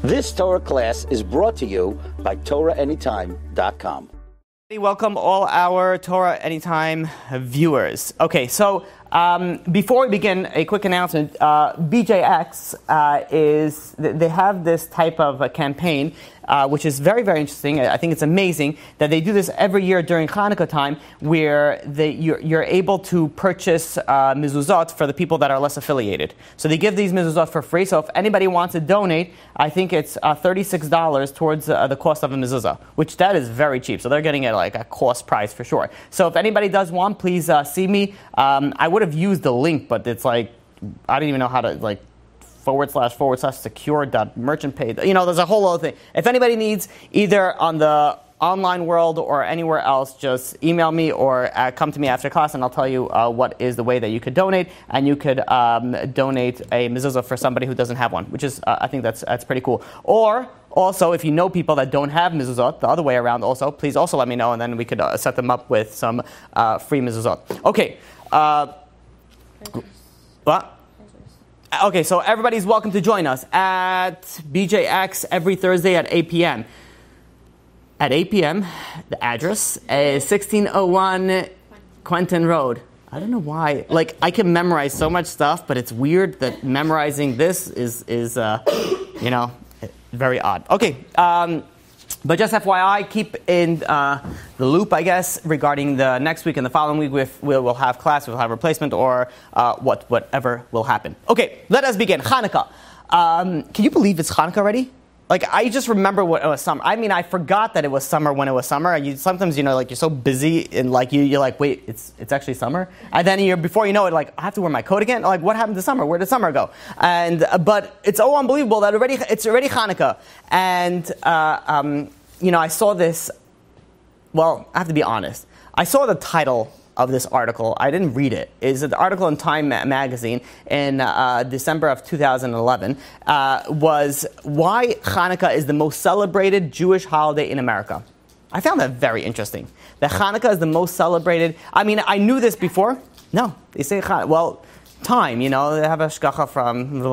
This Torah class is brought to you by TorahAnytime.com. Welcome all our Torah Anytime viewers. Okay, so before we begin, a quick announcement. BJX they have this type of a campaign, which is very, very interesting. I think it's amazing that they do this every year during Chanukah time, where you're able to purchase mezuzot for the people that are less affiliated. So they give these mezuzot for free. So if anybody wants to donate, I think it's $36 towards the cost of a mezuzah, which that is very cheap. So they're getting it like a cost price for sure. So if anybody does want, please see me. I would have used the link, but it's like, I don't even know how to like //secure.merchantpay. You know, there's a whole other thing. If anybody needs, either on the online world or anywhere else, just email me or come to me after class and I'll tell you what is the way that you could donate. And you could donate a mezuzah for somebody who doesn't have one, which is, I think that's pretty cool. Or also, if you know people that don't have mezuzot, the other way around also, please also let me know, and then we could set them up with some free mezuzot. Okay. What? Okay, so everybody's welcome to join us at BJX every Thursday at 8 p.m. At 8 p.m., the address is 1601 Quentin Road. I don't know why. Like, I can memorize so much stuff, but it's weird that memorizing this is very odd. Okay, but just FYI, keep in the loop, I guess, regarding the next week and the following week. We'll have class, we'll have replacement, or whatever will happen. Okay, let us begin. Chanukah. Can you believe it's Chanukah already? Like, I just remember when it was summer. I mean, I forgot that it was summer when it was summer. Sometimes, like, you're so busy and, like, you're like, wait, it's actually summer? And then before you know it, like, I have to wear my coat again? Like, what happened to summer? Where did summer go? And, but it's so unbelievable that it's already Chanukah. And, I saw this, well, I have to be honest. I saw the title of this article. I didn't read it. It's an article in Time magazine in December of 2011. Was why Chanukah is the most celebrated Jewish holiday in America. I found that very interesting. That Chanukah is the most celebrated. I mean, I knew this before. No, they say Chanukah. Well, Time, they have a shkacha from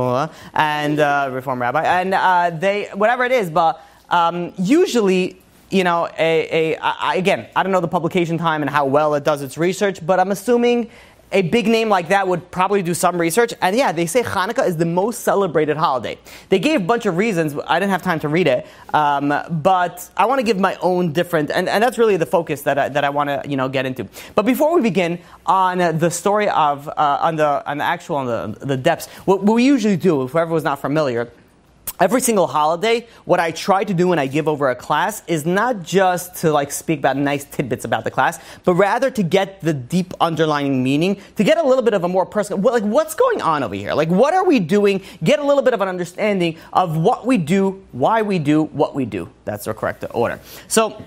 and Reform Rabbi, and they whatever it is, but usually. Again, I don't know the publication time and how well it does its research, but I'm assuming a big name like that would probably do some research. And yeah, they say Chanukah is the most celebrated holiday. They gave a bunch of reasons. I didn't have time to read it, but I want to give my own different, and that's really the focus that I want to get into. But before we begin on the story of on the depths, what we usually do, if whoever was not familiar. Every single holiday, what I try to do when I give over a class is not just to speak about nice tidbits about the class, but rather to get the deep underlying meaning, to get a little bit of a more personal, what's going on over here? Like, what are we doing? Get a little bit of an understanding of what we do, why we do what we do. That's the correct order. So,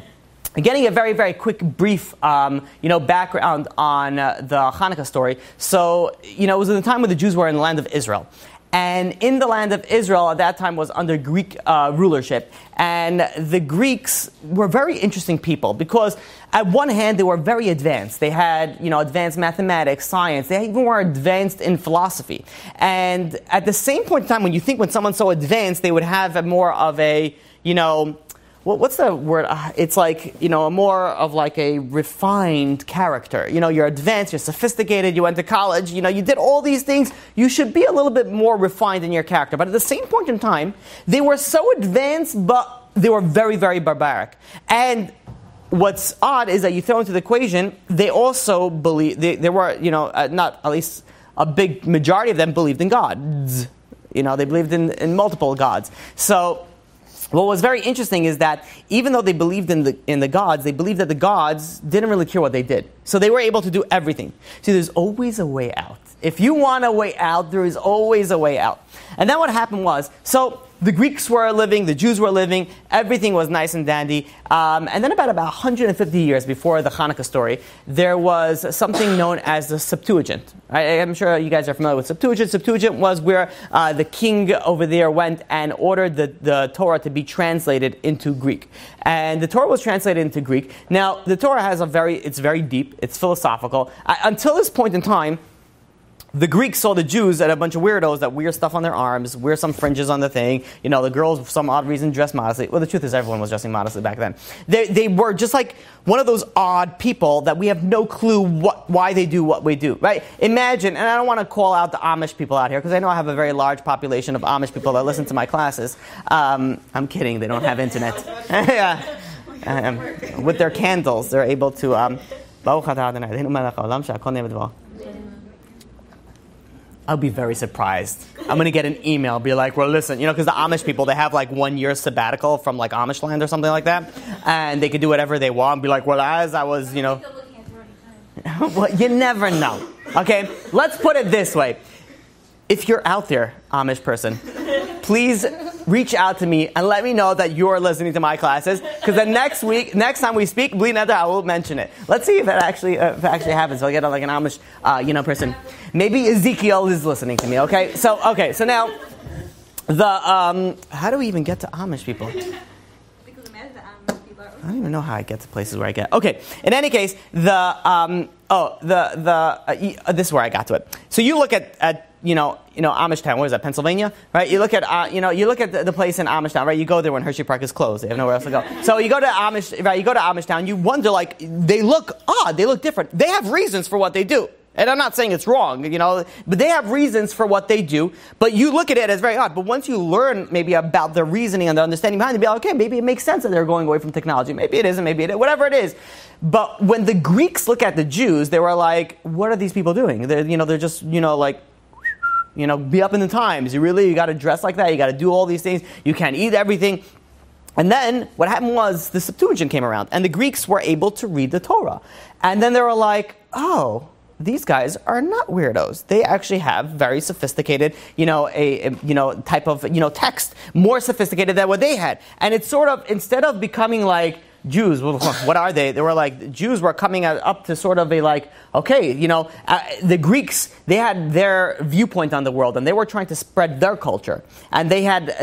getting a very, very quick, brief, background on the Chanukah story. So, it was in the time when the Jews were in the land of Israel. And in the land of Israel at that time was under Greek rulership. And the Greeks were very interesting people because at one hand they were very advanced. They had, advanced mathematics, science. They even were advanced in philosophy. And at the same point in time, when someone's so advanced, they would have more of a, what's the word? It's like, more of like a refined character. You're advanced, you're sophisticated, you went to college, you did all these things. You should be a little bit more refined in your character. But at the same point in time, they were so advanced, but they were very, very barbaric. And what's odd is that you throw into the equation, they also believe, they were, not at least a big majority of them believed in gods. They believed in multiple gods. So, what was very interesting is that even though they believed in the gods, they believed that the gods didn't really care what they did. So they were able to do everything. See, there's always a way out. If you want a way out, there is always a way out. And then what happened was, so the Greeks were living, the Jews were living, everything was nice and dandy. And then about 150 years before the Chanukah story, there was something known as the Septuagint. I'm sure you guys are familiar with Septuagint. Septuagint was where the king over there went and ordered the Torah to be translated into Greek. And the Torah was translated into Greek. Now, the Torah has it's very deep, it's philosophical. Until this point in time, the Greeks saw the Jews as a bunch of weirdos that wear stuff on their arms, wear some fringes on the thing. The girls, for some odd reason, dress modestly. Well, the truth is everyone was dressing modestly back then. They were just like one of those odd people that we have no clue why they do what we do, right? Imagine, and I don't want to call out the Amish people out here, because I know I have a very large population of Amish people that listen to my classes. I'm kidding, they don't have internet. With their candles, they're able to... I'll be very surprised. I'm going to get an email, be like, well, listen, because the Amish people, they have like 1 year sabbatical from like Amish land or something like that. And they can do whatever they want. Be like, well, as I was, well, you never know. Okay, let's put it this way. If you're out there, Amish person, please reach out to me and let me know that you're listening to my classes. Because the next time we speak, I will mention it. Let's see if it actually happens. So I get like an Amish, person. Maybe Ezekiel is listening to me. Okay. So now how do we even get to Amish people? Because imagine the Amish people are. I don't even know how I get to places where I get. Okay. In any case, this is where I got to it. So you look at Amish Town. What is that? Pennsylvania, right? You look at the place in Amish Town, right? You go there when Hershey Park is closed. They have nowhere else to go. So you go to Amish, right? You go to Amish Town. You wonder, like, they look odd. They look different. They have reasons for what they do. And I'm not saying it's wrong, but they have reasons for what they do. But you look at it as very odd. But once you learn maybe about the reasoning and the understanding behind it, be like, okay, maybe it makes sense that they're going away from technology. Maybe it isn't, maybe it is, whatever it is. But when the Greeks look at the Jews, they were like, what are these people doing? They're just, be up in the times. You got to dress like that. You got to do all these things. You can't eat everything. And then what happened was the Septuagint came around, and the Greeks were able to read the Torah. And then they were like, oh, these guys are not weirdos. They actually have very sophisticated, type of, text, more sophisticated than what they had. And it's sort of, instead of becoming like Jews, well, what are they? They were like, Jews were coming up to sort of a like, okay, the Greeks, they had their viewpoint on the world, and they were trying to spread their culture. And they had,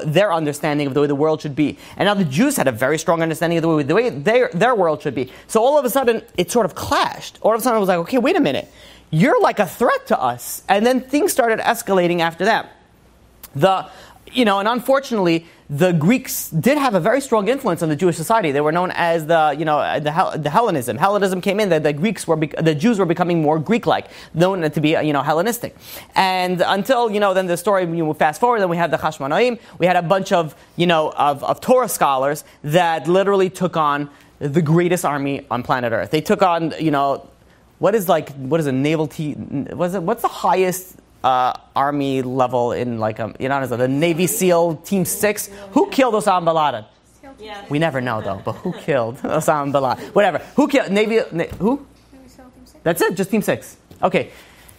their understanding of the way the world should be. And now the Jews had a very strong understanding of the way their world should be. So all of a sudden, it sort of clashed. All of a sudden, it was like, okay, wait a minute. You're like a threat to us. And then things started escalating after that. And unfortunately, the Greeks did have a very strong influence on the Jewish society. They were known as the Hellenism. Hellenism came in, the Jews were becoming more Greek-like, known to be, Hellenistic. And until, then the story, fast forward, then we had the Hashmonaim. We had a bunch of Torah scholars that literally took on the greatest army on planet Earth. They took on, what's the highest army level in the Navy SEAL Team 6. Who killed Osama bin Laden? Yeah. We never know though, but who killed Osama bin Laden? Whatever. Who killed who? Navy SEAL Team 6. That's it, just Team 6. Okay.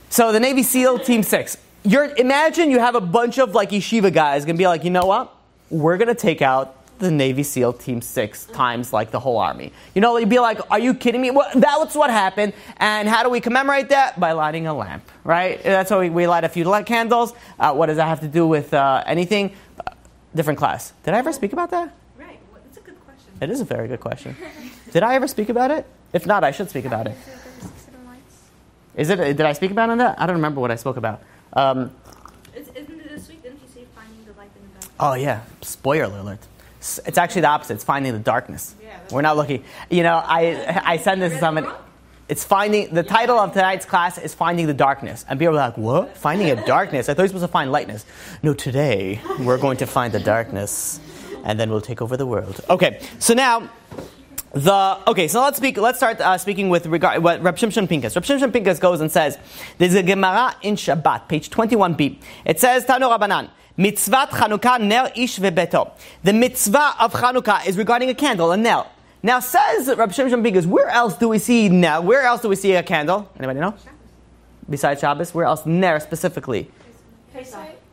So the Navy SEAL Team 6. Imagine you have a bunch of like yeshiva guys gonna be like, you know what? We're gonna take out the Navy SEAL Team 6 times like the whole army. You'd be like, are you kidding me? Well, that's what happened. And how do we commemorate that? By lighting a lamp, right? That's how we light a few candles. What does that have to do with anything? Different class. Did I ever speak about that? Right. Well, it's a good question. It is a very good question. Did I ever speak about it? If not, I should speak about it. Is it? Did I speak about it on that? I don't remember what I spoke about. Isn't it this week? Didn't you say finding the light in the dark? Oh, yeah. Spoiler alert. It's actually the opposite. It's finding the darkness. Yeah, we're not looking. I send this to somebody. It's finding, the title of tonight's class is Finding the Darkness. And people are like, what? Finding a darkness? I thought you were supposed to find lightness. No, today we're going to find the darkness, and then we'll take over the world. Okay, so now, let's start speaking with regard what Reb Shimshon Pincus. Reb Shimshon Pincus goes and says, there's a Gemara in Shabbat, page 21b. It says, Tanu Rabbanan, Mitzvat Chanukah ner ish vebeto. The mitzvah of Chanukah is regarding a candle, a ner. Now says Reb Shimshon Pincus, where else do we see ner? Where else do we see a candle? Anybody know? Besides Shabbos, where else ner specifically?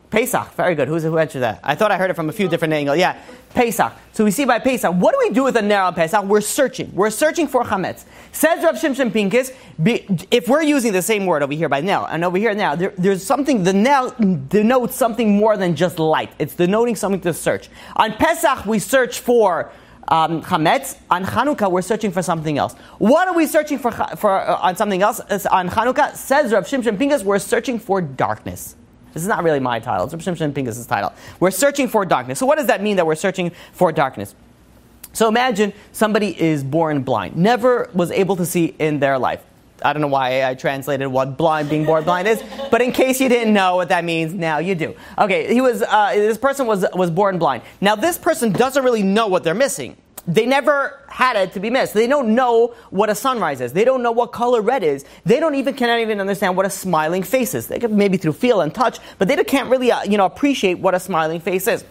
Pesach. Very good. Who answered that? I thought I heard it from a few different angles. Yeah, Pesach. So we see by Pesach. What do we do with a ner on Pesach? We're searching. We're searching for chametz. Says Rav Shimshon Pincus, if we're using the same word over here by ner and over here now, there's something. The ner denotes something more than just light. It's denoting something to search. On Pesach, we search for chametz. On Chanukah, we're searching for something else. What are we searching for on something else? On Chanukah, says Rav Shimshon Pinkus, we're searching for darkness. This is not really my title. It's Rav Shimshon Pinkus' title. We're searching for darkness. So what does that mean that we're searching for darkness? So imagine somebody is born blind, never was able to see in their life. I don't know why I translated what being born blind is, but in case you didn't know what that means, now you do. Okay, this person was born blind. Now this person doesn't really know what they're missing. They never had it to be missed. They don't know what a sunrise is. They don't know what color red is. They cannot even understand what a smiling face is. They can maybe through feel and touch, but they can't really appreciate what a smiling face is.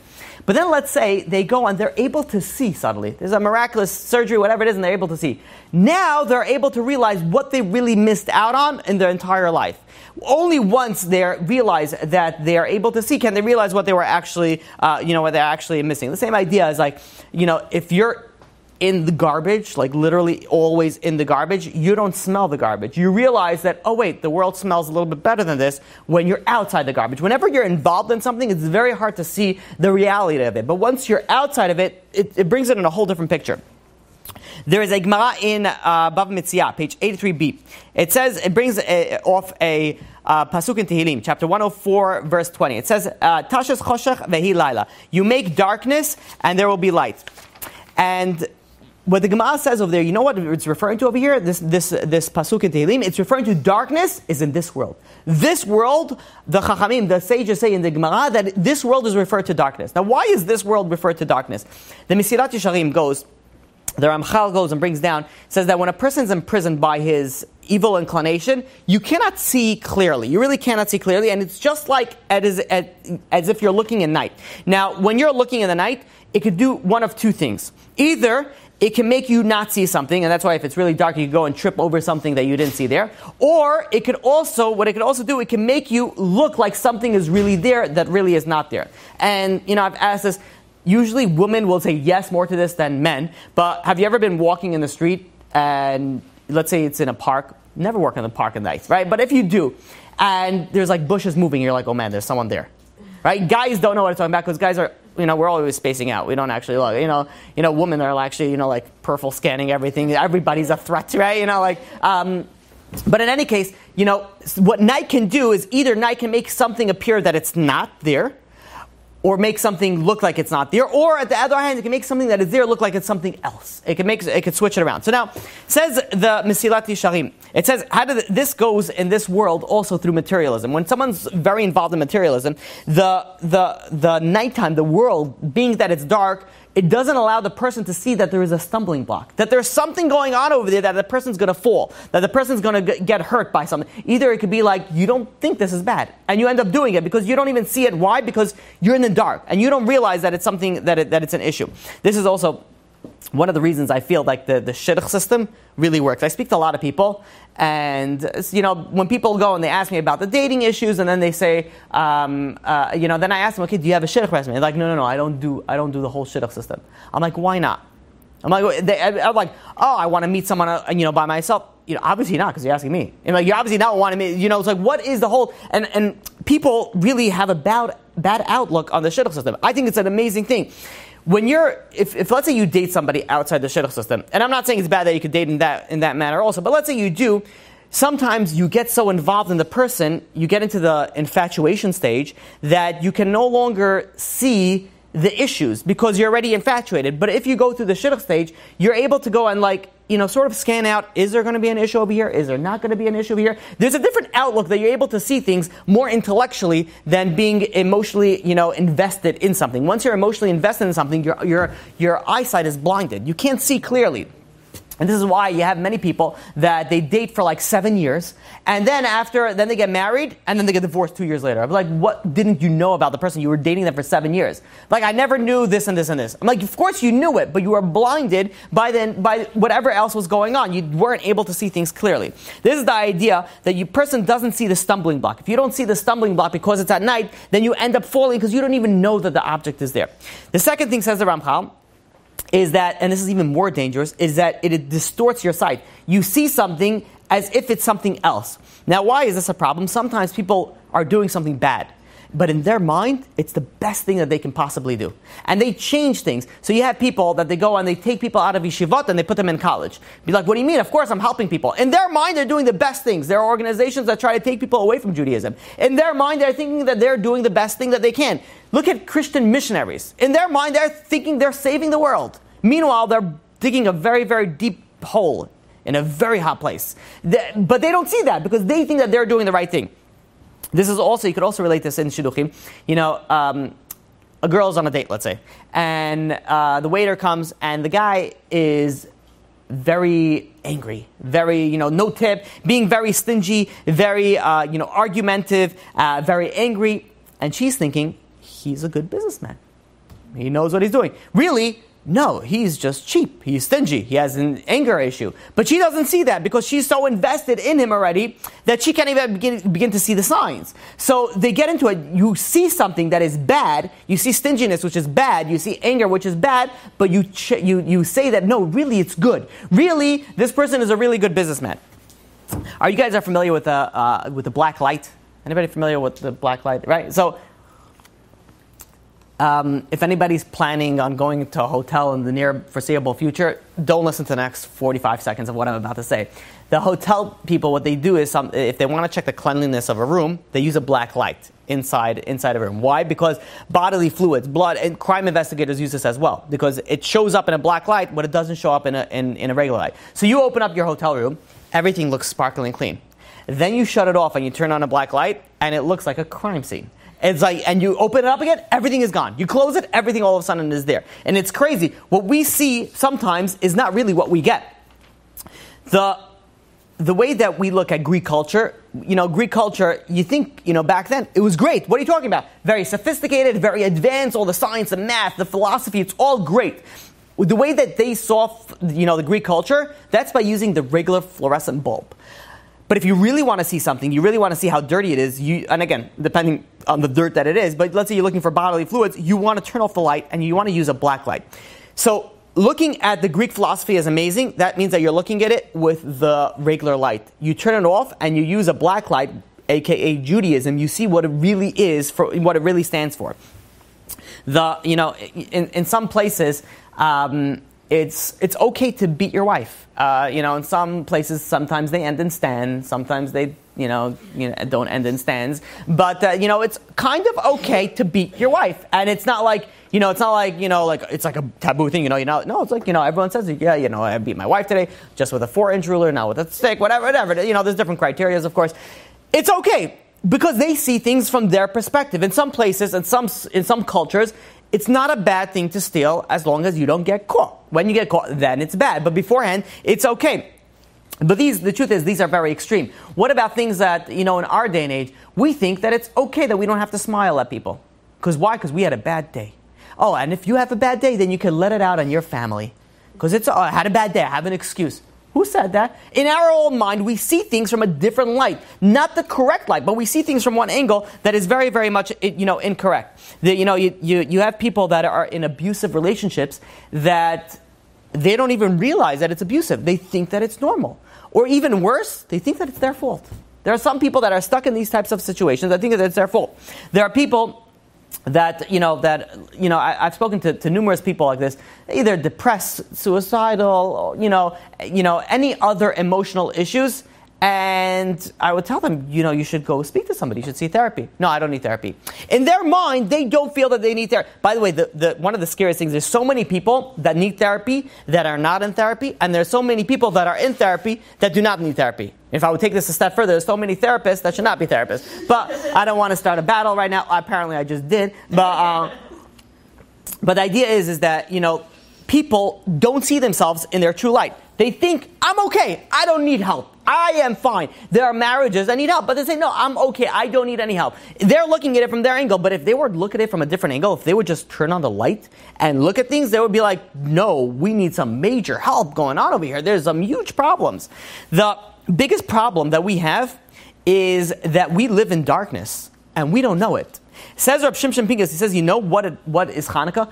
But then let's say they go and they're able to see suddenly. There's a miraculous surgery, whatever it is, and they're able to see. Now they're able to realize what they really missed out on in their entire life. Only once they realize that they are able to see can they realize what they were actually, what they're actually missing. The same idea is like, if you're in the garbage, like literally always in the garbage, you don't smell the garbage. You realize that, oh wait, the world smells a little bit better than this when you're outside the garbage. Whenever you're involved in something, it's very hard to see the reality of it. But once you're outside of it, it brings it in a whole different picture. There is a Gemara in Bava Metzia, page 83b. It brings off a pasuk in Tehillim, chapter 104, verse 20. It says, Tashes choshech vehi laila. You make darkness and there will be light. And what the Gemara says over there, you know what it's referring to over here? This pasuk in Tehillim, it's referring to darkness is in this world. This world, the Chachamim, the sages say in the Gemara that this world is referred to darkness. Now, why is this world referred to darkness? The Mesilat Yesharim goes, the Ramchal goes and brings down, says that when a person's imprisoned by his evil inclination, you cannot see clearly. You really cannot see clearly, and it's just like as if you're looking in night. Now, when you're looking in the night, it could do one of two things. Either it can make you not see something, and that's why if it's really dark, you can go and trip over something that you didn't see there. Or it could also, what it could also do, it can make you look like something is really there that really is not there. And, I've asked this, usually women will say yes more to this than men, but have you ever been walking in the street and let's say it's in a park? Never walk in the park at night, right? But if you do, and there's like bushes moving, you're like, oh man, there's someone there, right? Guys don't know what I'm talking about because guys are, we're always spacing out. We don't actually look. Women are actually, like peripheral scanning everything. Everybody's a threat, right? But in any case, what night can do is either night can make something appear that it's not there, or make something look like it's not there, or at the other hand, it can make something that is there look like it's something else. It can switch it around. So now, says the Mesilat Yesharim, it says this goes in this world also through materialism. When someone's very involved in materialism, the nighttime, the world, being that it's dark, it doesn't allow the person to see that there is a stumbling block, that there's something going on over there, that the person's going to fall, that the person's going to get hurt by something. Either it could be like, you don't think this is bad, and you end up doing it because you don't even see it. Why? Because you're in the dark, and you don't realize that it's something, that it's an issue. This is also one of the reasons I feel like the shidduch system really works. I speak to a lot of people, and when people go and they ask me about the dating issues, and then they say, then I ask them, okay, do you have a shidduch resume? They're like, no, I don't do the whole shidduch system. I'm like, why not? I'm like, I want to meet someone, by myself. Obviously not, because you're asking me. You obviously not want to meet. It's like, what is the whole? And people really have a bad outlook on the shidduch system. I think it's an amazing thing. When if let's say you date somebody outside the shidduch system, and I'm not saying it's bad that you could date in that manner also, but let's say you do, sometimes you get so involved in the person, you get into the infatuation stage, that you can no longer see the issues because you're already infatuated. But if you go through the shidduch stage, you're able to go and sort of scan out, is there going to be an issue over here? Is there not going to be an issue over here? There's a different outlook that you're able to see things more intellectually than being emotionally, invested in something. Once you're emotionally invested in something, your eyesight is blinded. You can't see clearly. And this is why you have many people that they date for like 7 years, and then they get married, and then they get divorced 2 years later. I'm like, what didn't you know about the person? You were dating them for 7 years. Like, I never knew this and this and this. I'm like, of course you knew it, but you were blinded by whatever else was going on. You weren't able to see things clearly. This is the idea that your person doesn't see the stumbling block. If you don't see the stumbling block because it's at night, then you end up falling because you don't even know that the object is there. The second thing, says the Ramchal, is that, and this is even more dangerous, is that it distorts your sight. You see something as if it's something else. Now, why is this a problem? Sometimes people are doing something bad. But in their mind, it's the best thing that they can possibly do. And they change things. So you have people that they go and they take people out of yeshivot and they put them in college. Be like, what do you mean? Of course I'm helping people. In their mind, they're doing the best things. There are organizations that try to take people away from Judaism. In their mind, they're thinking that they're doing the best thing that they can. Look at Christian missionaries. In their mind, they're thinking they're saving the world. Meanwhile, they're digging a very, very deep hole in a very hot place. But they don't see that because they think that they're doing the right thing. This is also, you could also relate this in shidduchim. A girl's on a date, let's say, and the waiter comes and the guy is very angry, very, no tip, being very stingy, very, argumentative, very angry. And she's thinking, he's a good businessman. He knows what he's doing. Really, no, he's just cheap. He's stingy. He has an anger issue. But she doesn't see that because she's so invested in him already that she can't even begin to see the signs. So they get into it. You see something that is bad. You see stinginess, which is bad. You see anger, which is bad. But you say that, no, really, it's good. Really, this person is a really good businessman. Are you guys familiar with the black light? Anybody familiar with the black light? Right? So if anybody's planning on going to a hotel in the near foreseeable future, don't listen to the next 45 seconds of what I'm about to say. The hotel people, what they do is, if they want to check the cleanliness of a room, they use a black light inside a room. Why? Because bodily fluids, blood, and crime investigators use this as well. Because it shows up in a black light, but it doesn't show up in a regular light. So you open up your hotel room, everything looks sparkling clean. Then you shut it off and you turn on a black light, and it looks like a crime scene. It's like, and you open it up again, everything is gone. You close it, everything all of a sudden is there. And it's crazy. What we see sometimes is not really what we get. The way that we look at Greek culture, you think, back then, it was great. What are you talking about? Very sophisticated, very advanced, all the science, the math, the philosophy, it's all great. The way that they saw, the Greek culture, that's by using the regular fluorescent bulb. But if you really want to see something, you really want to see how dirty it is, and again, depending on the dirt that it is, but let's say you're looking for bodily fluids, you want to turn off the light and you want to use a black light. So looking at the Greek philosophy is amazing. That means that you're looking at it with the regular light. You turn it off and you use a black light, aka Judaism. You see what it really is, for what it really stands for. In some places, it's okay to beat your wife. In some places, sometimes they end in stands. Sometimes they, don't end in stands. But it's kind of okay to beat your wife, and it's not like, it's like a taboo thing. No, it's like, everyone says, I beat my wife today just with a 4-inch ruler, not with a stick, whatever. There's different criteria, of course. It's okay because they see things from their perspective. In some places, in some cultures, it's not a bad thing to steal as long as you don't get caught. When you get caught, then it's bad. But beforehand, it's okay. But the truth is, these are very extreme. What about things that, in our day and age, we think that it's okay that we don't have to smile at people. Because why? Because we had a bad day. Oh, and if you have a bad day, then you can let it out on your family. Because I had a bad day, I have an excuse. Who said that? In our own mind, we see things from a different light. Not the correct light, but we see things from one angle that is very, very much, incorrect. You have people that are in abusive relationships that they don't even realize that it's abusive. They think that it's normal. Or even worse, they think that it's their fault. There are some people that are stuck in these types of situations that think that it's their fault. There are people that, I've spoken to numerous people like this, either depressed, suicidal, any other emotional issues. And I would tell them, you should go speak to somebody. You should see therapy. No, I don't need therapy. In their mind, they don't feel that they need therapy. By the way, one of the scariest things, there's so many people that need therapy that are not in therapy, and there's so many people that are in therapy that do not need therapy. If I would take this a step further, there's so many therapists that should not be therapists. But I don't want to start a battle right now. Apparently, I just did. But the idea is that, people don't see themselves in their true light. They think, I'm okay. I don't need help. I am fine. There are marriages that need help, but they say, no, I'm okay. I don't need any help. They're looking at it from their angle, but if they were to look at it from a different angle, if they would just turn on the light and look at things, they would be like, no, we need some major help going on over here. There's some huge problems. The biggest problem that we have is that we live in darkness and we don't know it. Says Reb Shimshon Pincus, he says, you know what is Chanukah?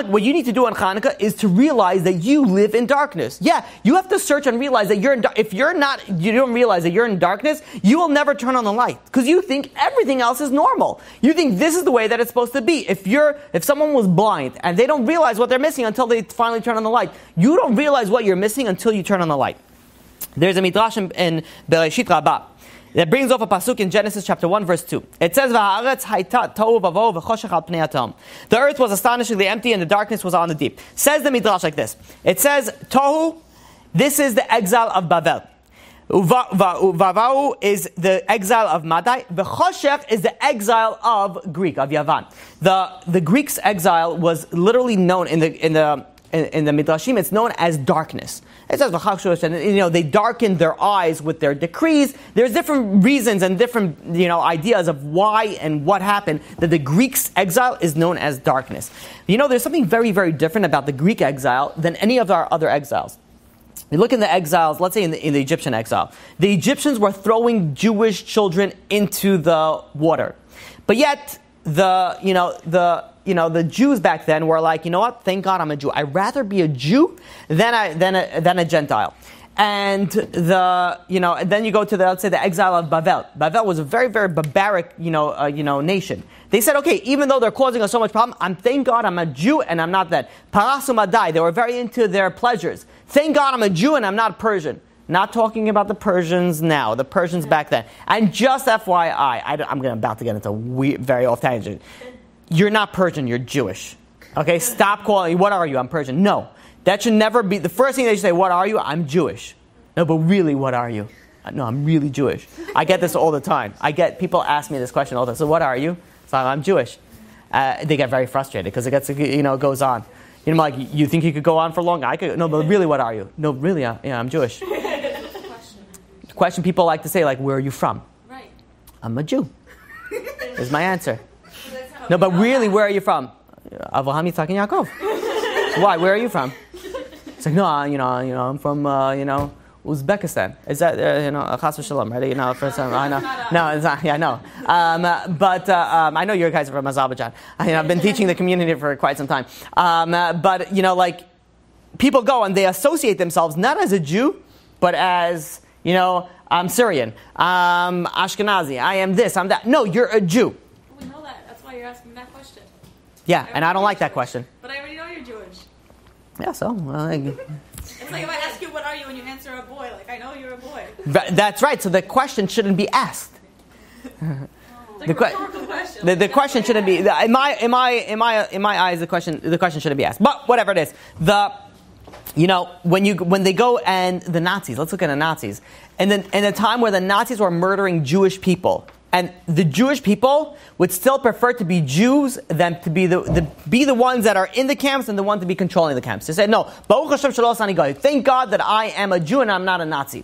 What you need to do on Chanukah is to realize that you live in darkness. Yeah, you have to search and realize that if you don't realize that you're in darkness, you will never turn on the light. Because you think everything else is normal. You think this is the way that it's supposed to be. If someone was blind and they don't realize what they're missing until they finally turn on the light, you don't realize what you're missing until you turn on the light. There's a midrash in Bereshit Rabbah that brings off a pasuk in Genesis chapter 1 verse 2. It says, "V'haaretz hayta tohu v'avohu v'choshech al pnei hatom." The earth was astonishingly empty and the darkness was on the deep. Says the midrash like this. It says, "Tohu, this is the exile of Babel. Vavahu is the exile of Madai. V'choshech is the exile of Greek, of Yavan." The Greeks' exile was literally known in the midrashim. It's known as darkness. It says and they darkened their eyes with their decrees. There's different reasons and different ideas of why and what happened that the Greeks' exile is known as darkness. There's something very, very different about the Greek exile than any of our other exiles. You look in the exiles, let's say in the Egyptian exile. The Egyptians were throwing Jewish children into the water. But yet, the Jews back then were like, you know what? Thank God I'm a Jew. I'd rather be a Jew than a Gentile. And then you go to let's say the exile of Babel. Babel was a very, very barbaric, nation. They said, okay, even though they're causing us so much problem, thank God I'm a Jew and I'm not that. Parasu Madai, they were very into their pleasures. Thank God I'm a Jew and I'm not Persian. Not talking about the Persians now, the Persians back then. And just FYI, I'm about to get into very off tangent. You're not Persian, you're Jewish. Okay, stop calling, what are you? I'm Persian. No, that should never be, the first thing they should say, what are you? I'm Jewish. No, but really, what are you? No, I'm really Jewish. I get this all the time. People ask me this question all the time. So what are you? So I'm Jewish. They get very frustrated because it goes on. I'm like, you think you could go on for long? I could. No, but really, what are you? No, really, I'm Jewish. The question people like to say, like, where are you from? Right. I'm a Jew. Is my answer. No, but really, where are you from? Avraham, Yitzhak, and Yaakov. Why? Where are you from? It's like, no, I'm from, Uzbekistan. Is that, Chas v'shalom, right? For some, I know. No, it's not, yeah, I know. But I know you guys are from Azerbaijan. I've been teaching the community for quite some time. But, people go and they associate themselves not as a Jew, but as, I'm Syrian, I'm Ashkenazi, I am this, I'm that. No, you're a Jew. We know that. That's why you're asking that question. Yeah, and I don't like that question. But I already know you're Jewish. Yeah, so... It's like if I ask you, what are you, and you answer a boy, like, I know you're a boy. That's right, so the question shouldn't be asked. The question. The question shouldn't be... In my eyes, the question shouldn't be asked. But whatever it is, when they go and the Nazis, let's look at the Nazis, and then in a time where the Nazis were murdering Jewish people, and the Jewish people would still prefer to be Jews than to be the ones that are in the camps and the ones to be controlling the camps. They said, no, Baruch Hashem Shalom Sani Goy. Thank God that I am a Jew and I'm not a Nazi.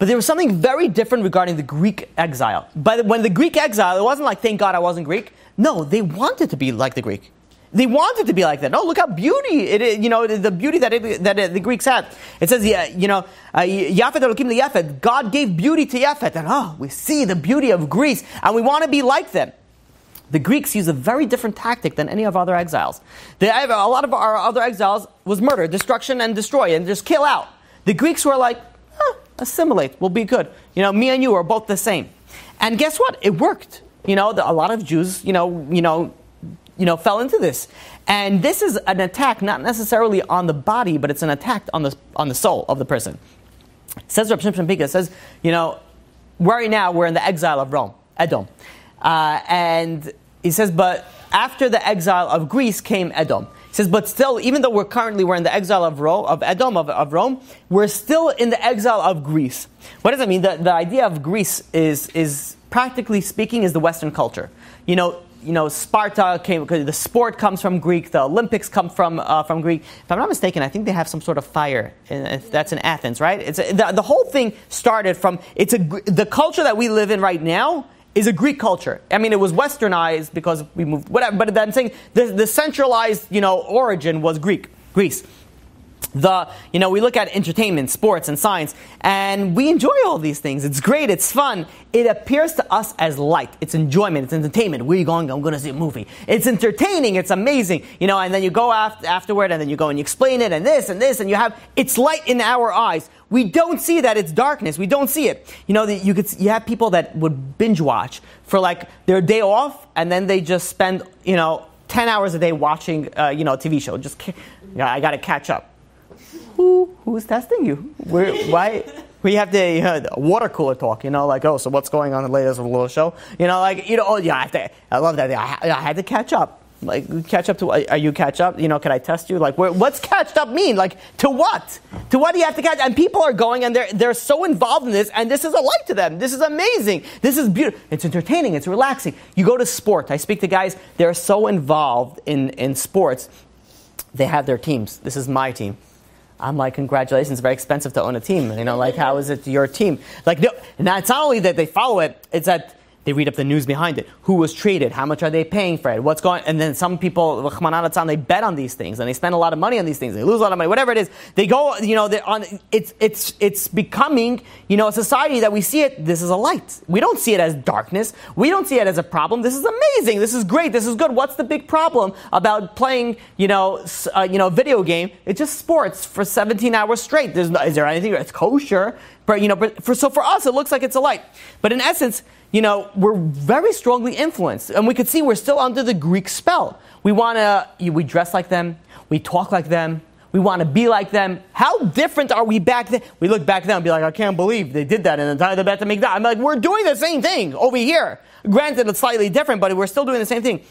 But there was something very different regarding the Greek exile. But when the Greek exile, it wasn't like, thank God I wasn't Greek. No, they wanted to be like the Greek. They wanted to be like that. Oh, look how beauty it is, the beauty that the Greeks had. It says, Yafet Elokim Yafet. God gave beauty to Yafet. And we see the beauty of Greece and we want to be like them. The Greeks used a very different tactic than any of our other exiles. A lot of our other exiles was murder, destruction, and destroy, and just kill out. The Greeks were like, assimilate, we'll be good. Me and you are both the same. And guess what? It worked. A lot of Jews, fell into this. And this is an attack not necessarily on the body, but it's an attack on the soul of the person. It says Reb Shimshon Pincus, says, right now we're in the exile of Rome, Edom. And he says, but after the exile of Greece came Edom. He says, but still, even though we're in the exile of Rome, we're still in the exile of Greece. What does that mean? The idea of Greece is practically speaking, is the Western culture. Sparta came because the sport comes from Greek. The Olympics come from Greek. If I'm not mistaken, I think they have some sort of fire. That's in Athens, right? The whole thing started from. The culture that we live in right now is a Greek culture. I mean, it was westernized because we moved, whatever. But I'm saying the centralized, origin was Greece. We look at entertainment, sports, and science, and we enjoy all these things. It's great. It's fun. It appears to us as light. It's enjoyment. It's entertainment. Where are you going? I'm going to see a movie. It's entertaining. It's amazing. And then you go afterward, and then you go and you explain it, and this, and you have, it's light in our eyes. We don't see that. It's darkness. We don't see it. You have people that would binge watch for like their day off, and then they just spend, 10 hours a day watching, a TV show. I got to catch up. Who's testing you? Why? We have the water cooler talk, so what's going on in the latest of a little show? I love that. I had to catch up. Like, catch up to, are you catch up? Can I test you? Like, what's catched up mean? Like, to what? To what do you have to catch? And people are going and they're so involved in this, and this is a light to them. This is amazing. This is beautiful. It's entertaining. It's relaxing. You go to sport. I speak to guys, they're so involved in sports. They have their teams. This is my team. I'm like, congratulations, it's very expensive to own a team. How is it your team? Now it's not only that they follow it, it's that they read up the news behind it. Who was traded? How much are they paying for it? What's going on? And then some people, they bet on these things, and they spend a lot of money on these things. They lose a lot of money, whatever it is. They go, they're on. It's becoming, a society that we see it. This is a light. We don't see it as darkness. We don't see it as a problem. This is amazing. This is great. This is good. What's the big problem about playing, video game? It's just sports for 17 hours straight. Is there anything that's kosher? But for us, it looks like it's a light. But in essence, we're very strongly influenced, and we could see we're still under the Greek spell. We dress like them, we talk like them, we want to be like them. How different are we back then? We look back then and be like, I can't believe they did that in the time of the Beit HaMikdash. I'm like, we're doing the same thing over here. Granted, it's slightly different, but we're still doing the same thing.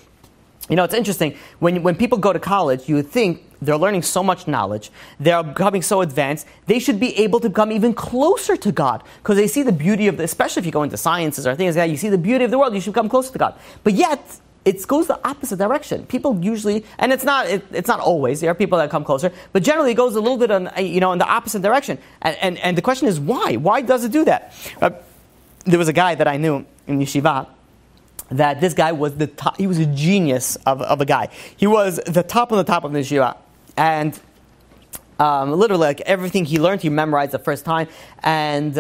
It's interesting. When people go to college, you would think they're learning so much knowledge. They're becoming so advanced. They should be able to become even closer to God because they see the beauty of especially if you go into sciences or things like that, you see the beauty of the world, you should become closer to God. But yet, it goes the opposite direction. People usually, and it's not always, there are people that come closer, but generally it goes a little bit in the opposite direction. And the question is why? Why does it do that? There was a guy that I knew in yeshiva, that this guy was the top, he was a genius of a guy. He was the top of the yeshiva. And literally, like everything he learned, he memorized the first time. And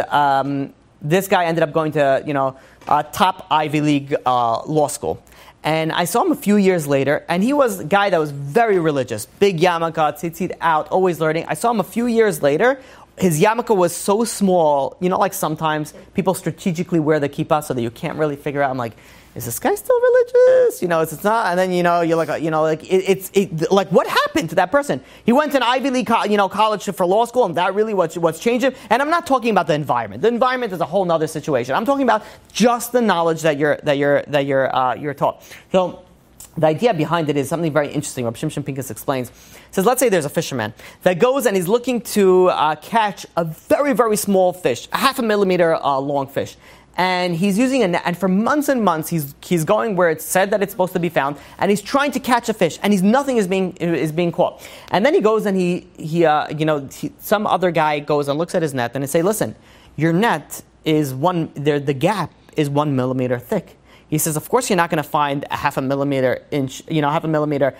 this guy ended up going to, a top Ivy League law school. And I saw him a few years later, and he was a guy that was very religious. Big yarmulke, tzitzit out, always learning. I saw him a few years later. His yarmulke was so small, like sometimes people strategically wear the kippah so that you can't really figure out. I'm like, is this guy still religious? It's not. And then, you're like, like what happened to that person? He went to an Ivy League, college for law school, and that really what's changed him. And I'm not talking about the environment. The environment is a whole other situation. I'm talking about just the knowledge that you're taught. So the idea behind it is something very interesting. Rabbi Shimshon Pincus explains. He says, let's say there's a fisherman that goes and he's looking to catch a very, very small fish, a 0.5 millimeter long fish. And he's using a net, and for months and months, he's going where it's said that it's supposed to be found, and he's trying to catch a fish, and nothing is being caught. And then he goes and some other guy goes and looks at his net, and they say, listen, your net is the gap is 1 millimeter thick. He says, of course, you're not going to find a 0.5 millimeter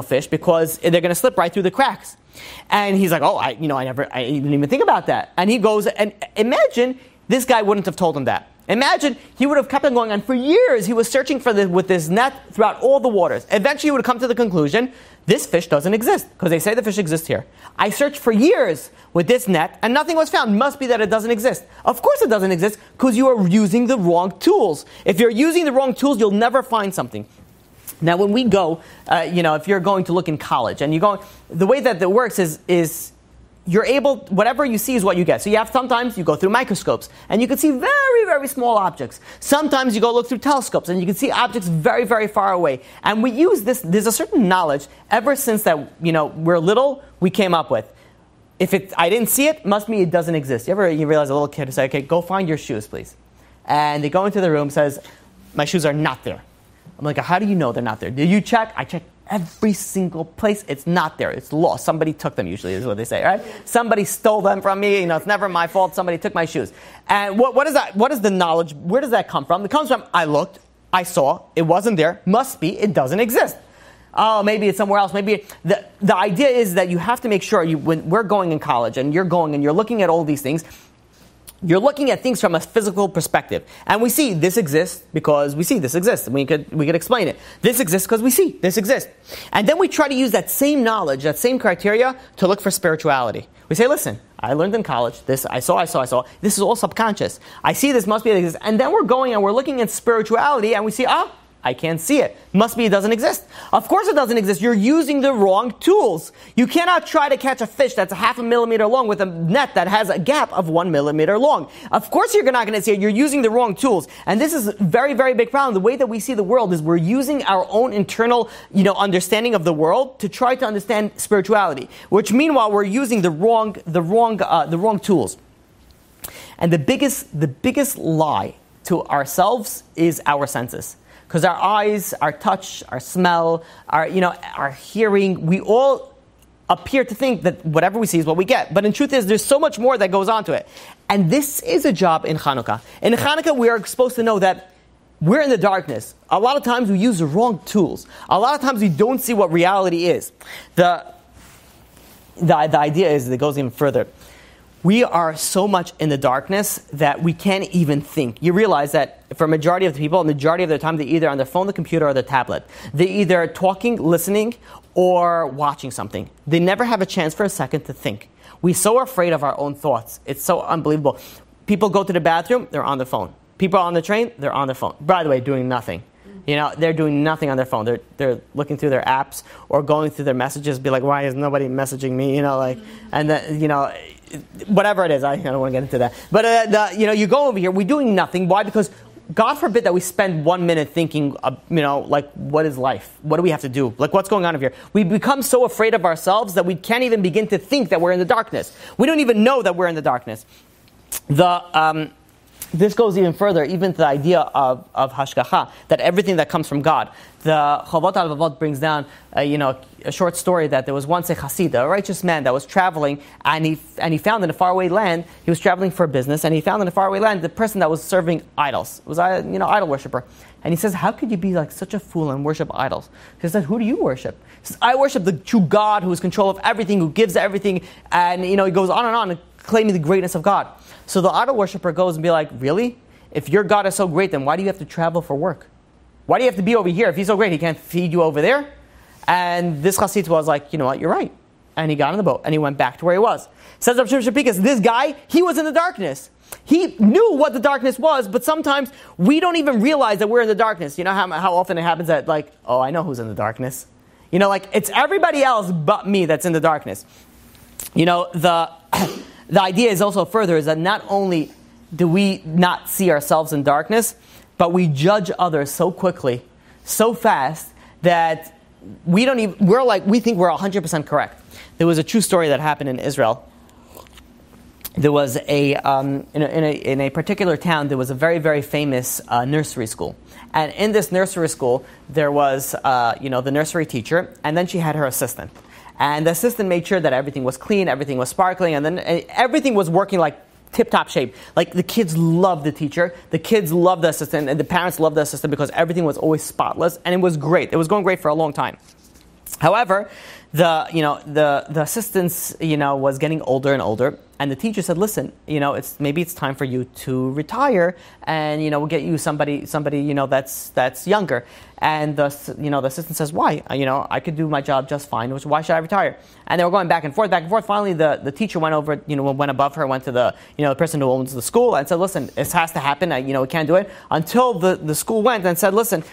fish because they're going to slip right through the cracks. And he's like, oh, I didn't even think about that. And he goes and imagine this guy wouldn't have told him that. Imagine he would have kept on going on for years. He was searching with this net throughout all the waters. Eventually, he would have come to the conclusion, this fish doesn't exist, because they say the fish exists here. I searched for years with this net, and nothing was found. Must be that it doesn't exist. Of course it doesn't exist, because you are using the wrong tools. If you're using the wrong tools, you'll never find something. Now, when we go, if you're going to look in college, and the way that it works is you're able, whatever you see is what you get. So sometimes you go through microscopes and you can see very, very small objects. Sometimes you go look through telescopes and you can see objects very, very far away. And we use this, there's a certain knowledge ever since that, we're little, we came up with. If I didn't see it, must mean it doesn't exist. You realize a little kid say, okay, go find your shoes, please. And they go into the room, says, my shoes are not there. I'm like, how do you know they're not there? Did you check? I checked every single place. It's not there. It's lost. Somebody took them, usually, is what they say, right? Somebody stole them from me. It's never my fault. Somebody took my shoes. And what is that? What is the knowledge? Where does that come from? It comes from, I looked, I saw, it wasn't there. Must be, it doesn't exist. oh, maybe it's somewhere else. Maybe the idea is that you have to make sure when we're going in college and you're going and you're looking at all these things, you're looking at things from a physical perspective. And we see this exists because we see this exists. And we could explain it. This exists because we see this exists. And then we try to use that same knowledge, that same criteria to look for spirituality. We say, listen, I learned in college, this, I saw. This is all subconscious. I see this, must be it exists. And then we're going and we're looking at spirituality and we see, I can't see it. Must be it doesn't exist. Of course it doesn't exist. You're using the wrong tools. You cannot try to catch a fish that's 0.5 millimeter long with a net that has a gap of 1 millimeter long. Of course you're not going to see it. You're using the wrong tools. And this is a very, very big problem. The way that we see the world is we're using our own internal, understanding of the world to try to understand spirituality, which meanwhile we're using the wrong tools. And the biggest lie to ourselves is our senses. Because our eyes, our touch, our smell, our hearing, we all appear to think that whatever we see is what we get. But in truth there's so much more that goes on to it. And this is a job in Chanukah. In Chanukah, we are supposed to know that we're in the darkness. A lot of times we use the wrong tools. A lot of times we don't see what reality is. The idea is that it goes even further. We are so much in the darkness that we can't even think. You realize that for a majority of the people, a majority of their time, they're either on their phone, the computer, or the tablet. They're either talking, listening, or watching something. They never have a chance for a second to think. We're so afraid of our own thoughts. It's so unbelievable. People go to the bathroom, they're on their phone. People are on the train, they're on their phone. By the way, doing nothing. They're doing nothing on their phone. They're looking ththrough their apps or going through their messages, be like, why is nobody messaging me? And then, whatever it is, I don't want to get into that. But you go over here, we're doing nothing. Why? Because God forbid that we spend 1 minute thinking, what is life? What do we have to do? Like, what's going on over here? We become so afraid of ourselves that we can't even begin to think that we're in the darkness. We don't even know that we're in the darkness. This goes even further, even to the idea of hashgacha, that everything that comes from God. The Chavot HaLevavot brings down, a short story that there was once a chassid, a righteous man that was traveling, and he found in a faraway land, he was traveling for business, and he found in a faraway land the person that was serving idols. It was idol worshiper. And he says, how could you be like such a fool and worship idols? He says, who do you worship? He says, I worship the true God who is in control of everything, who gives everything, and he goes on and claiming the greatness of God. So the idol worshiper goes and be like, really? If your God is so great, then why do you have to travel for work? Why do you have to be over here? If he's so great, he can't feed you over there? And this chassid was like, you know what, you're right. And he got on the boat and he went back to where he was. Says Rav Shimon Shapikas, this guy, he was in the darkness. He knew what the darkness was, but sometimes we don't even realize that we're in the darkness. You know how often it happens that I know who's in the darkness. It's everybody else but me that's in the darkness. The idea is also further is that not only do we not see ourselves in darkness, but we judge others so quickly, so fast, that we think we're 100% correct. There was a true story that happened in Israel. There was in a particular town, there was a very, very famous nursery school. And in this nursery school, there was the nursery teacher, and then she had her assistant. And the assistant made sure that everything was clean, everything was sparkling, and then everything was working like tip-top shape. Like the kids loved the teacher, the kids loved the assistant, and the parents loved the assistant because everything was always spotless, and it was great. It was going great for a long time. However, the assistant was getting older and older, and the teacher said, "Listen, maybe it's time for you to retire, and we'll get you somebody that's younger." And the assistant says, "Why? I could do my job just fine. Why should I retire?" And they were going back and forth. Finally, the teacher went over, went above her, went to the person who owns the school, and said, "Listen, this has to happen. We can't do it." Until the school went and said, "Listen,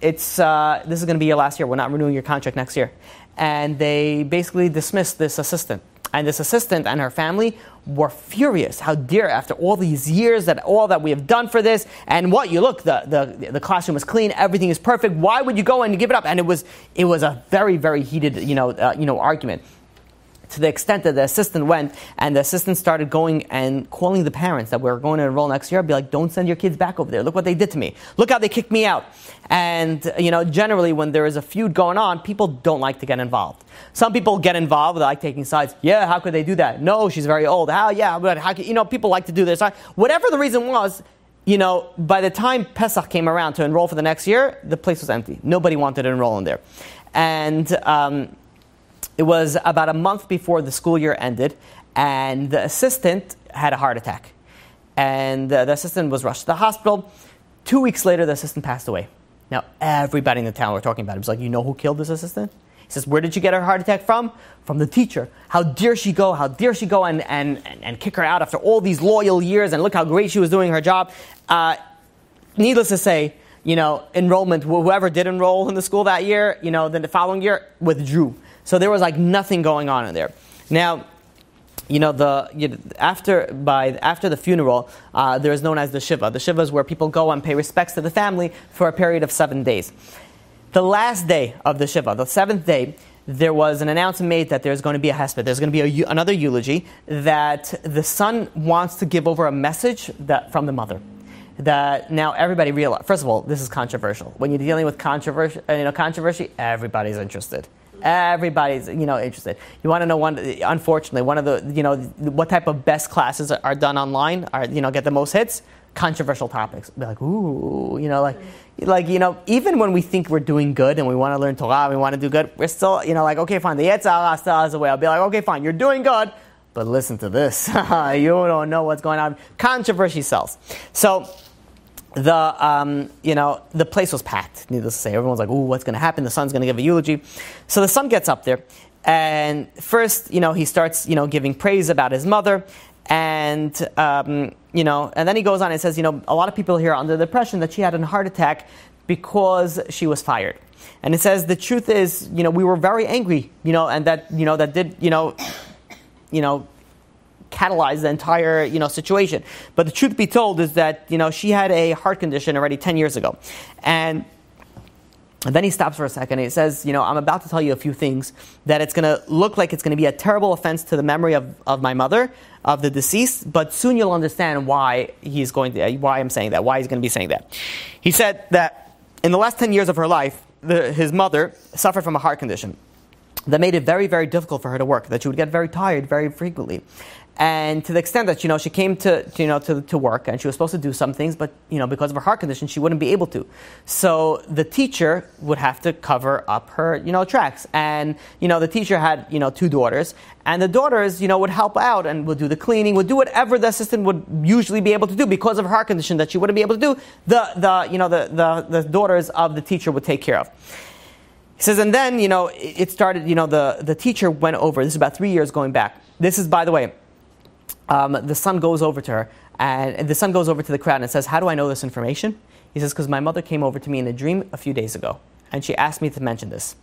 this is going to be your last year. We're not renewing your contract next year." And they basically dismissed this assistant. And this assistant and her family were furious. How dare, after all these years, all that we have done for this, and the classroom is clean, everything is perfect. Why would you go and give it up? And it was a very, very heated argument. To the extent that the assistant went, and the assistant started going and calling the parents that we're going to enroll next year, be like, "Don't send your kids back over there. Look what they did to me. Look how they kicked me out." And generally when there is a feud going on, people don't like to get involved. Some people get involved, they like taking sides. Yeah, how could they do that? No, she's very old. How? Yeah, but how? People like to do this. Whatever the reason was, by the time Pesach came around to enroll for the next year, the place was empty. Nobody wanted to enroll in there. And it was about a month before the school year ended, and the assistant had a heart attack. And the assistant was rushed to the hospital. 2 weeks later, the assistant passed away. Now, everybody in the town were talking about it. It was like, you know who killed this assistant? He says, where did you get her heart attack from? From the teacher. How dare she go? How dare she go and kick her out after all these loyal years, and look how great she was doing her job. Needless to say, enrollment, whoever did enroll in the school that year, then the following year withdrew. So there was like nothing going on in there. Now, after the funeral, there is known as the Shiva. The Shiva is where people go and pay respects to the family for a period of 7 days. The last day of the Shiva, the 7th day, there was an announcement made that there's going to be a hesped. There's going to be another eulogy, that the son wants to give over a message from the mother. That now everybody realize. First of all, this is controversial. When you're dealing with controversy, everybody's interested. Everybody's, interested. You want to know unfortunately, one of the, what type of best classes are done online, get the most hits? Controversial topics. Be like, ooh, even when we think we're doing good and we want to learn Torah, we want to do good, we're still, okay, fine, the Yetzer Hara still has a way. I'll be like, okay, fine, you're doing good, but listen to this. You don't know what's going on. Controversy sells. So, the place was packed, needless to say. Everyone's like, ooh, what's going to happen? The son's going to give a eulogy. So the son gets up there, and first, he starts, giving praise about his mother, and, and then he goes on and says, a lot of people here are under the impression that she had a heart attack because she was fired. And it says, the truth is, we were very angry, and that, that did, catalyze the entire, situation. But the truth be told is that, she had a heart condition already 10 years ago. And then he stops for a second and he says, I'm about to tell you a few things that it's going to look like it's going to be a terrible offense to the memory of my mother, of the deceased, but soon you'll understand why I'm saying that, why he's going to be saying that. He said that in the last 10 years of her life, his mother suffered from a heart condition that made it very, very difficult for her to work, that she would get very tired very frequently. And to the extent that, she came to work and she was supposed to do some things, but, because of her heart condition, she wouldn't be able to. So the teacher would have to cover up her, tracks. And, the teacher had, 2 daughters. And the daughters, would help out and would do the cleaning, would do whatever the assistant would usually be able to do because of her heart condition that she wouldn't be able to do. The daughters of the teacher would take care of. He says, and then, it started, the teacher went over. This is about 3 years going back. This is, by the way, the son goes over to her, and the son goes over to the crowd and says, how do I know this information? He says, because my mother came over to me in a dream a few days ago, and she asked me to mention this.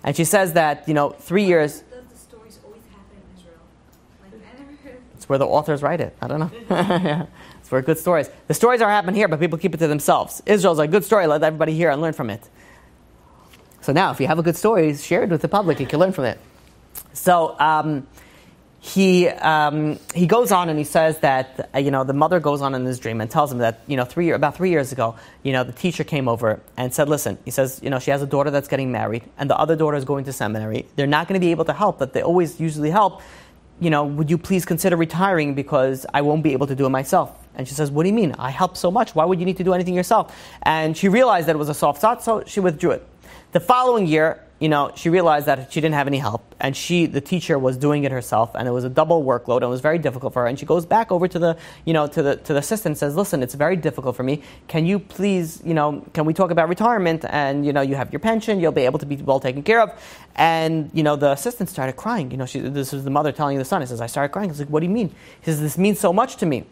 And she says that, 3 years... Does the stories always happen in Israel? I never heard. It's where the authors write it. I don't know. Yeah. It's where good stories. The stories are happening here, but people keep it to themselves. Israel's a good story. Let everybody hear and learn from it. So now, if you have a good story, share it with the public. You can learn from it. So... He goes on and he says that the mother goes on in his dream and tells him that about 3 years ago the teacher came over and said, listen, he says she has a daughter that's getting married and the other daughter is going to seminary. They're not going to be able to help, but they always usually help. Would you please consider retiring because I won't be able to do it myself? And she says, what do you mean? I help so much. Why would you need to do anything yourself? And she realized that it was a soft thought, so she withdrew it. The following year, she realized that she didn't have any help, and the teacher was doing it herself, and it was a double workload, and it was very difficult for her. And she goes back over to the assistant and says, "Listen, it's very difficult for me. Can you please, can we talk about retirement? And you have your pension, you'll be able to be well taken care of." And the assistant started crying. This was the mother telling the son. He says, "I started crying." He's like, "What do you mean?" He says, "This means so much to me."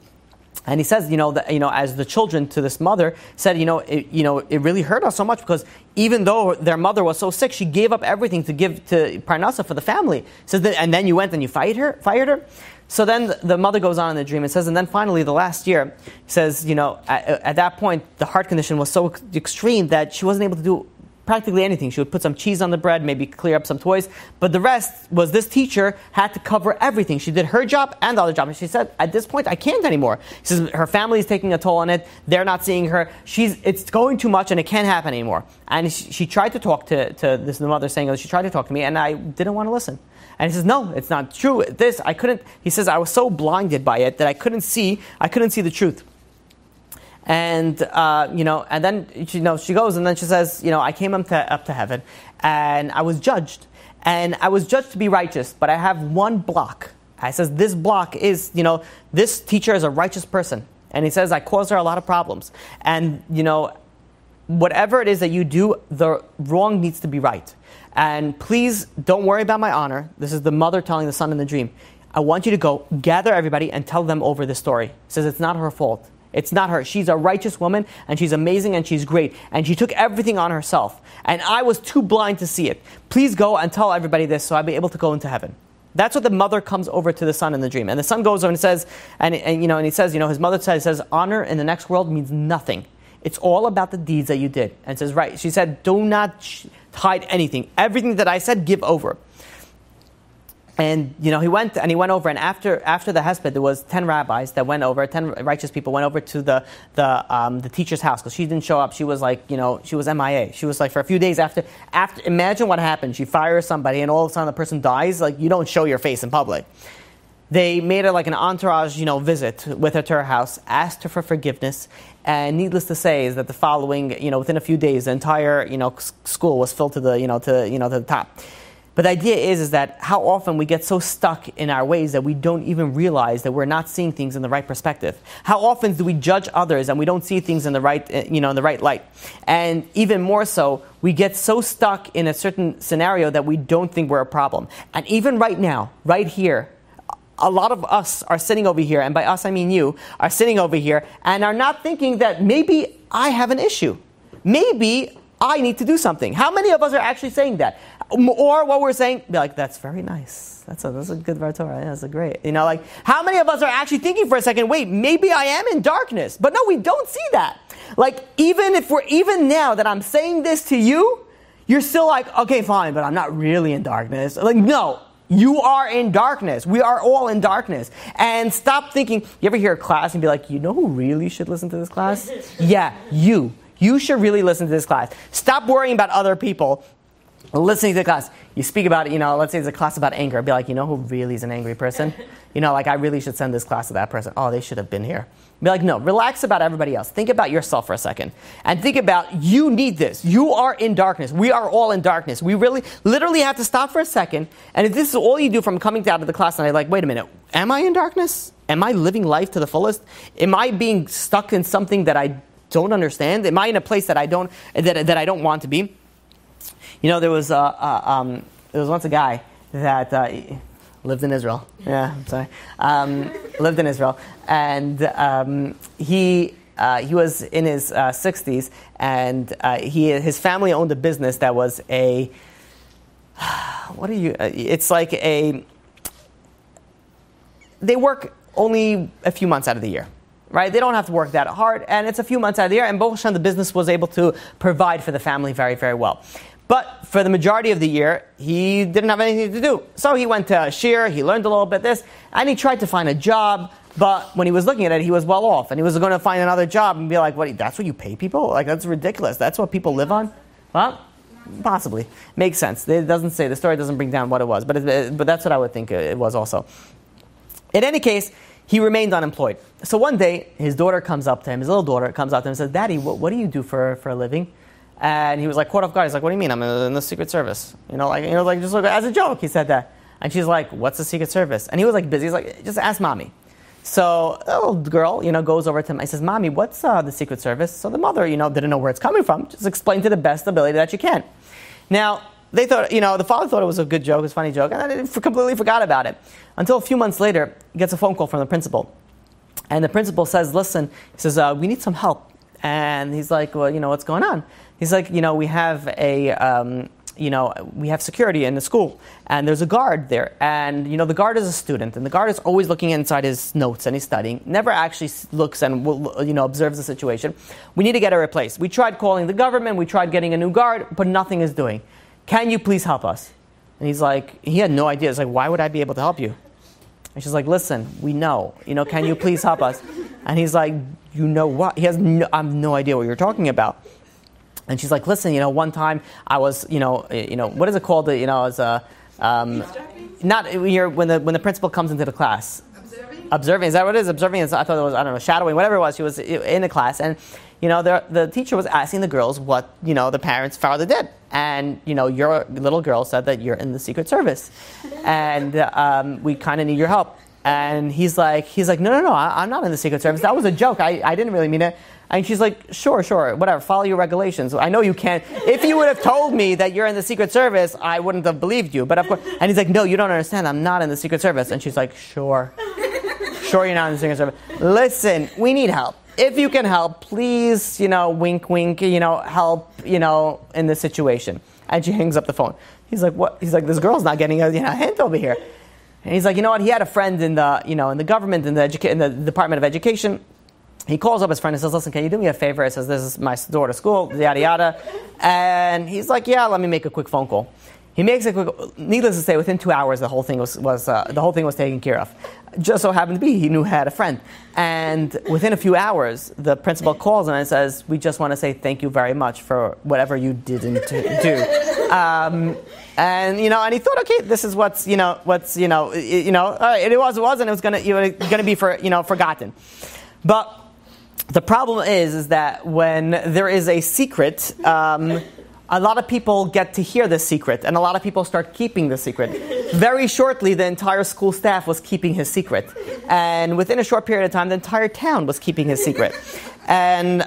And he says, as the children to this mother said, it really hurt us so much because even though their mother was so sick, she gave up everything to give to Parnasa for the family. Says that, and then you went and you fired her. So then the mother goes on in the dream and says, and then finally the last year, says, at that point, the heart condition was so extreme that she wasn't able to do practically anything. She would put some cheese on the bread, maybe clear up some toys, but the rest was this teacher had to cover everything. She did her job and the other job. And she said, at this point, I can't anymore. She says her family is taking a toll on it. They're not seeing her. It's going too much and it can't happen anymore. And she tried to talk to this, the mother saying, she tried to talk to me and I didn't want to listen. And he says, no, it's not true. He says, I was so blinded by it that I couldn't see the truth. And and then she goes and then she says, I came up to heaven, and I was judged, to be righteous, but I have one block. I says this block is, this teacher is a righteous person, and he says I caused her a lot of problems, and whatever it is that you do, the wrong needs to be right, and please don't worry about my honor. This is the mother telling the son in the dream. I want you to go gather everybody and tell them over this story. He says it's not her fault. It's not her. She's a righteous woman, and she's amazing, and she's great. And she took everything on herself. And I was too blind to see it. Please go and tell everybody this so I'll be able to go into heaven. That's what the mother comes over to the son in the dream. And the son goes over and says, and he says, his mother says, honor in the next world means nothing. It's all about the deeds that you did. And says, right. She said, do not hide anything. Everything that I said, give over. And he went over, and after the hesped, there was 10 rabbis that went over, 10 righteous people went over to the teacher's house, because she didn't show up. She was she was MIA. She was for a few days after. Imagine what happened. She fires somebody, and all of a sudden the person dies. You don't show your face in public. They made her an entourage, visit with her to her house, asked her for forgiveness, and needless to say is that the following, within a few days, the entire, school was filled to the, to the top. But the idea is that how often we get so stuck in our ways that we don't even realize that we're not seeing things in the right perspective. How often do we judge others and we don't see things in the right, in the right light? And even more so, we get so stuck in a certain scenario that we don't think we're a problem. And even right now, right here, a lot of us are sitting over here, and by us I mean you, are sitting over here and are not thinking that maybe I have an issue. Maybe I need to do something. How many of us are actually saying that? Or what we're saying, be like, that's very nice. That's a good Torah. Yeah, that's a great. How many of us are actually thinking for a second, wait, maybe I am in darkness. But no, we don't see that. Even now that I'm saying this to you, you're still okay, fine, but I'm not really in darkness. No, you are in darkness. We are all in darkness. And stop thinking, you ever hear a class and be like, who really should listen to this class? Yeah, you. You should really listen to this class. Stop worrying about other people listening to the class. You speak about, let's say it's a class about anger. Be like, who really is an angry person? I really should send this class to that person. Oh, they should have been here. Be like, no, relax about everybody else. Think about yourself for a second. And think about, you need this. You are in darkness. We are all in darkness. We literally have to stop for a second. And if this is all you do from coming out of the class, and I'm wait a minute, am I in darkness? Am I living life to the fullest? Am I being stuck in something that I don't understand? Am I in a place that I don't want to be? There was once a guy that lived in Israel. Yeah, I'm sorry. Lived in Israel, and he was in his 60s, and his family owned a business that was they work only a few months out of the year. Right? They don't have to work that hard, and it's a few months out of the year, and Baruch Hashem, the business was able to provide for the family very, very well. But for the majority of the year, he didn't have anything to do. So he went to Shir, he learned a little bit this, and he tried to find a job, but when he was looking at it, he was well off, and he was going to find another job and be like, what, that's what you pay people? That's ridiculous. That's what people live on? Well, possibly. Makes sense. It doesn't say, the story doesn't bring down what it was, but that's what I would think it was also. In any case, he remained unemployed. So one day, his daughter comes up to him, his little daughter comes up to him and says, Daddy, what do you do for a living? And he was caught off guard. He's like, what do you mean? I'm in the Secret Service. Just as a joke, he said that. And she's like, what's the Secret Service? And he was busy. He's like, just ask Mommy. So the little girl, goes over to him and says, Mommy, what's the Secret Service? So the mother, didn't know where it's coming from. Just explain to the best ability that you can. Now, they thought, the father thought it was a good joke, it was a funny joke, and then he completely forgot about it. Until a few months later, he gets a phone call from the principal. And the principal says, listen, he says, we need some help. And he's like, well, what's going on? He's like, we have we have security in the school, and there's a guard there. And, the guard is a student, and the guard is always looking inside his notes, and he's studying, never actually looks and, observes the situation. We need to get her replaced. We tried calling the government, we tried getting a new guard, but nothing is doing. Can you please help us? And he's like, he had no idea. It's like, why would I be able to help you? And she's like, listen, we know. Can you please help us? And he's like, you know what? I have no idea what you're talking about. And she's like, listen, one time I was, what is it called? As a, not when the principal comes into the class. Observing? Observing, is that what it is? Observing is, I thought it was, I don't know, shadowing, whatever it was. She was in a class, and the teacher was asking the girls what the parents' father did, and your little girl said that you're in the Secret Service, and we kind of need your help. And he's like, no, I'm not in the Secret Service. That was a joke. I didn't really mean it. And she's like, sure, whatever, follow your regulations. I know you can't. If you would have told me that you're in the Secret Service, I wouldn't have believed you. But of course, and he's like, no, you don't understand. I'm not in the Secret Service. And she's like, sure, you're not in the Secret Service. Listen, we need help. If you can help, please, wink, wink, help, in this situation. And she hangs up the phone. He's like, what? He's like, this girl's not getting a hint over here. And he's like, you know what? He had a friend in the, in the government, in the Department of Education. He calls up his friend and says, listen, can you do me a favor? He says, this is my daughter's school, yada, yada. And he's like, yeah, let me make a quick phone call. He makes a quick, needless to say, within 2 hours, the whole thing was taken care of. Just so happened to be, he knew he had a friend. And within a few hours, the principal calls him and says, we just want to say thank you very much for whatever you didn't do. And he thought, okay, this is all right, it was, and it was gonna be forgotten. But the problem is that when there is a secret, a lot of people get to hear the secret, and a lot of people start keeping the secret. Very shortly, the entire school staff was keeping his secret, and within a short period of time, the entire town was keeping his secret. And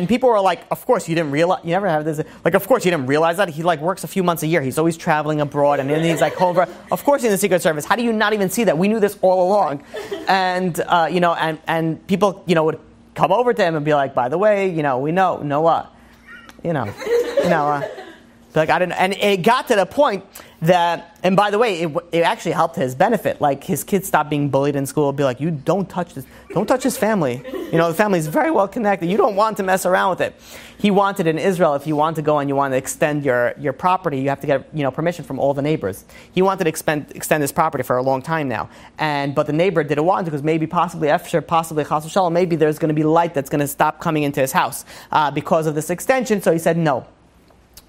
people were like, of course you didn't realize, you never have this, like, of course you didn't realize that. He works a few months a year. He's always traveling abroad, and then he's home. Of course he's in the Secret Service. How do you not even see that? We knew this all along. And, and people, would come over to him and be like, by the way, we know what? Like, I didn't, and it got to the point that, and by the way, it actually helped his benefit. Like, his kids stopped being bullied in school. Be like, you don't touch his family. The family's very well connected. You don't want to mess around with it. He wanted in Israel, if you want to go and you want to extend your property, you have to get permission from all the neighbors. He wanted to extend his property for a long time now, but the neighbor didn't want to, because maybe possibly chas v'shalom, maybe there's going to be light that's going to stop coming into his house because of this extension. So he said no.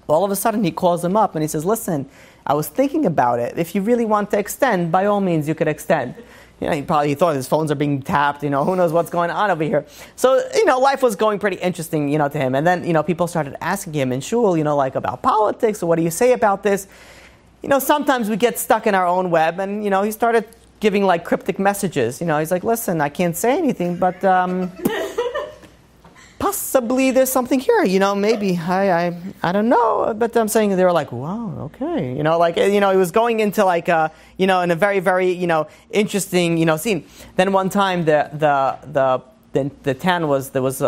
All of a sudden, he calls him up and he says, listen, I was thinking about it. If you really want to extend, by all means, you could extend. He thought his phones are being tapped. Who knows what's going on over here. So, life was going pretty interesting, to him. And then, people started asking him in shul, about politics, or what do you say about this? Sometimes we get stuck in our own web, and, he started giving, cryptic messages. He's like, listen, I can't say anything, but... possibly there's something here, maybe, I don't know, but I'm saying they were like, wow, okay, he was going into in a very, very, interesting, scene. Then one time the town was, there was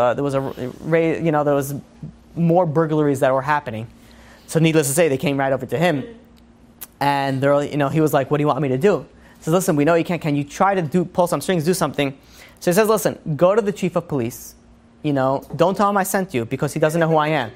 more burglaries that were happening. So needless to say, they came right over to him, and they're, he was like, what do you want me to do? He says, listen, we know you can't, can you try to pull some strings, do something? So he says, listen, go to the chief of police. Don't tell him I sent you, because he doesn't know who I am.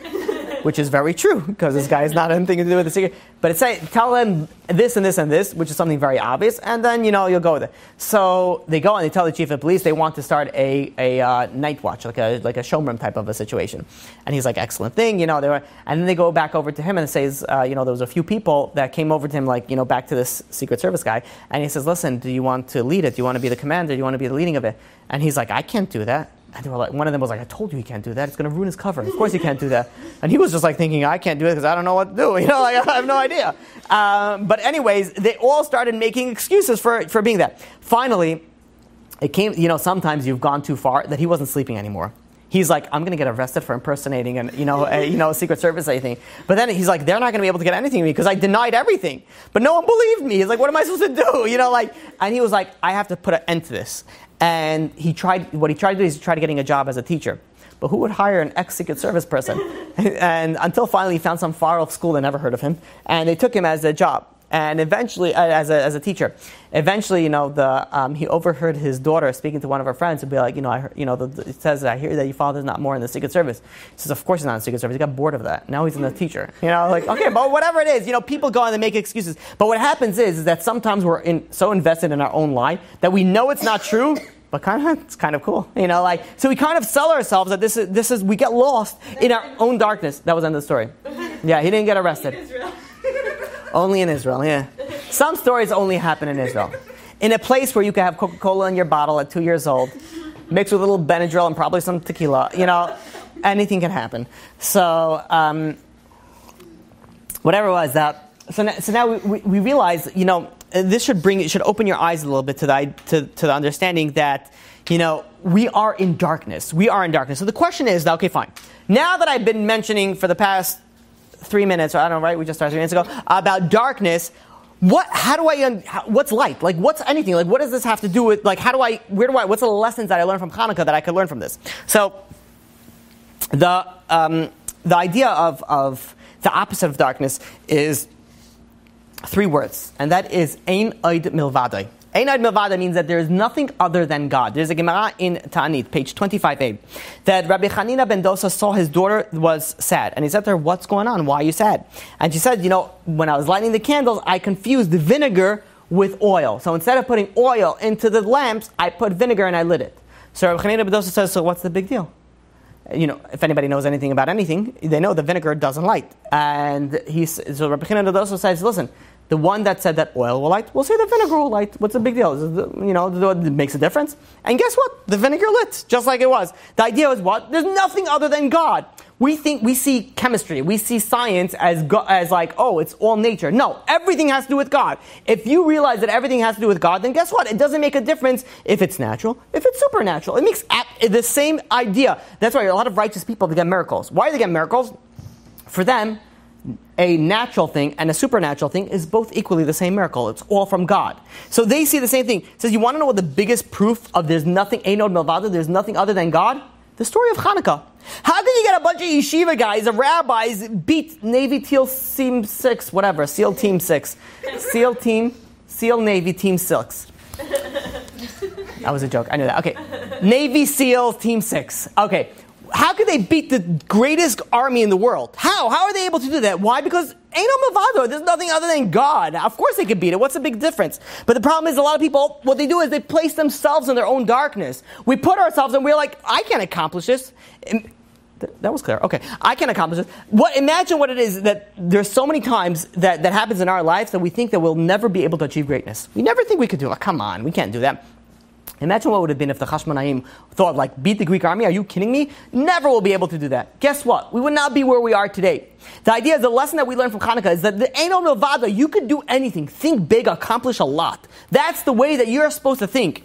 Which is very true, because this guy has not anything to do with the secret. But tell him this and this and this, which is something very obvious, and then, you'll go there. So they go and they tell the chief of police they want to start a night watch, like a showroom type of a situation. And he's like, excellent thing, and then they go back over to him and says, there was a few people that came over to him, back to this Secret Service guy, and he says, listen, do you want to lead it? Do you want to be the commander? Do you want to be the leading of it? And he's like, I can't do that. And they were like, one of them was like, I told you he can't do that. It's going to ruin his cover. Of course he can't do that. And he was just thinking, I can't do it because I don't know what to do. I have no idea. But anyways, they all started making excuses for being that. Finally, it came, sometimes you've gone too far that he wasn't sleeping anymore. He's like, I'm going to get arrested for impersonating a Secret Service anything. But then he's like, they're not going to be able to get anything from me because I denied everything. But no one believed me. He's like, what am I supposed to do? And he was like, I have to put an end to this. And what he tried to do is getting a job as a teacher. But who would hire an ex-Secret Service person? And until finally he found some far-off school that never heard of him. And they took him as a job. And eventually, as a teacher, eventually, he overheard his daughter speaking to one of her friends and be like, it says, I hear that your father's not more in the Secret Service. He says, of course he's not in the Secret Service. He got bored of that. Now he's in the teacher. Okay, but whatever it is, people go and they make excuses. But what happens is that sometimes we're so invested in our own lie that we know it's not true. But it's kind of cool, so we kind of sell ourselves that this is we get lost in our own darkness. That was the end of the story. Yeah, he didn't get arrested. Israel. Only in Israel, yeah. Some stories only happen in Israel. In a place where you can have Coca-Cola in your bottle at 2 years old, mixed with a little Benadryl and probably some tequila, anything can happen. So, whatever it was, so now we realize, this should open your eyes a little bit to the understanding that, we are in darkness. We are in darkness. So the question is, okay, fine. Now that I've been mentioning for the past 3 minutes, or I don't know, right? We just started 3 minutes ago, about darkness. What's light? Like, what's anything? Like, what does this have to do with, like, what's the lessons that I learned from Chanukah that I could learn from this? So, the idea of the opposite of darkness is 3 words, and that is Ein Oid Milvadai. Ein Oid Milvadai means that there is nothing other than God. There's a Gemara in Ta'anit, page 25a, that Rabbi Chanina ben Dosa saw his daughter was sad, and he said to her, "What's going on? Why are you sad?" And she said, when I was lighting the candles, I confused the vinegar with oil. So instead of putting oil into the lamps, I put vinegar and I lit it. So Rabbi Chanina ben Dosa says, "So what's the big deal?" If anybody knows anything about anything, they know the vinegar doesn't light. And so Rabbi Chanina ben Dosa says, "Listen, the one that said that oil will light, we'll say the vinegar will light. What's the big deal? It makes a difference." And guess what? The vinegar lit, just like it was. The idea is what? There's nothing other than God. We see chemistry, we see science as like, oh, it's all nature. No, everything has to do with God. If you realize that everything has to do with God, then guess what? It doesn't make a difference if it's natural, if it's supernatural. It makes the same idea. That's why a lot of righteous people, they get miracles. Why do they get miracles? For them, a natural thing and a supernatural thing is both equally the same miracle. It's all from God. So they see the same thing. It says, you want to know what the biggest proof of there's nothing, Ein Od Milvado, there's nothing other than God? The story of Chanukah. How can you get a bunch of yeshiva guys, of rabbis, beat Navy Team 6, whatever, SEAL Team 6, SEAL Navy Team 6. That was a joke, I knew that. Okay, Navy SEAL Team 6. Okay. How could they beat the greatest army in the world? How? How are they able to do that? Why? Because Ein Od Milvado, there's nothing other than God. Of course they could beat it. What's the big difference? But the problem is a lot of people, what they do is they place themselves in their own darkness. We put ourselves and we're like, I can't accomplish this. That was clear. Okay. I can't accomplish this. Imagine what it is that there's so many times that happens in our lives that we think that we'll never be able to achieve greatness. We never think we could do it. Come on, we can't do that. Imagine what would have been if the Hashmonaim thought, beat the Greek army. Are you kidding me? Never will be able to do that. Guess what? We would not be where we are today. The idea is, the lesson that we learn from Chanukah is that the Ein Od Milvado, you could do anything. Think big, accomplish a lot. That's the way that you're supposed to think.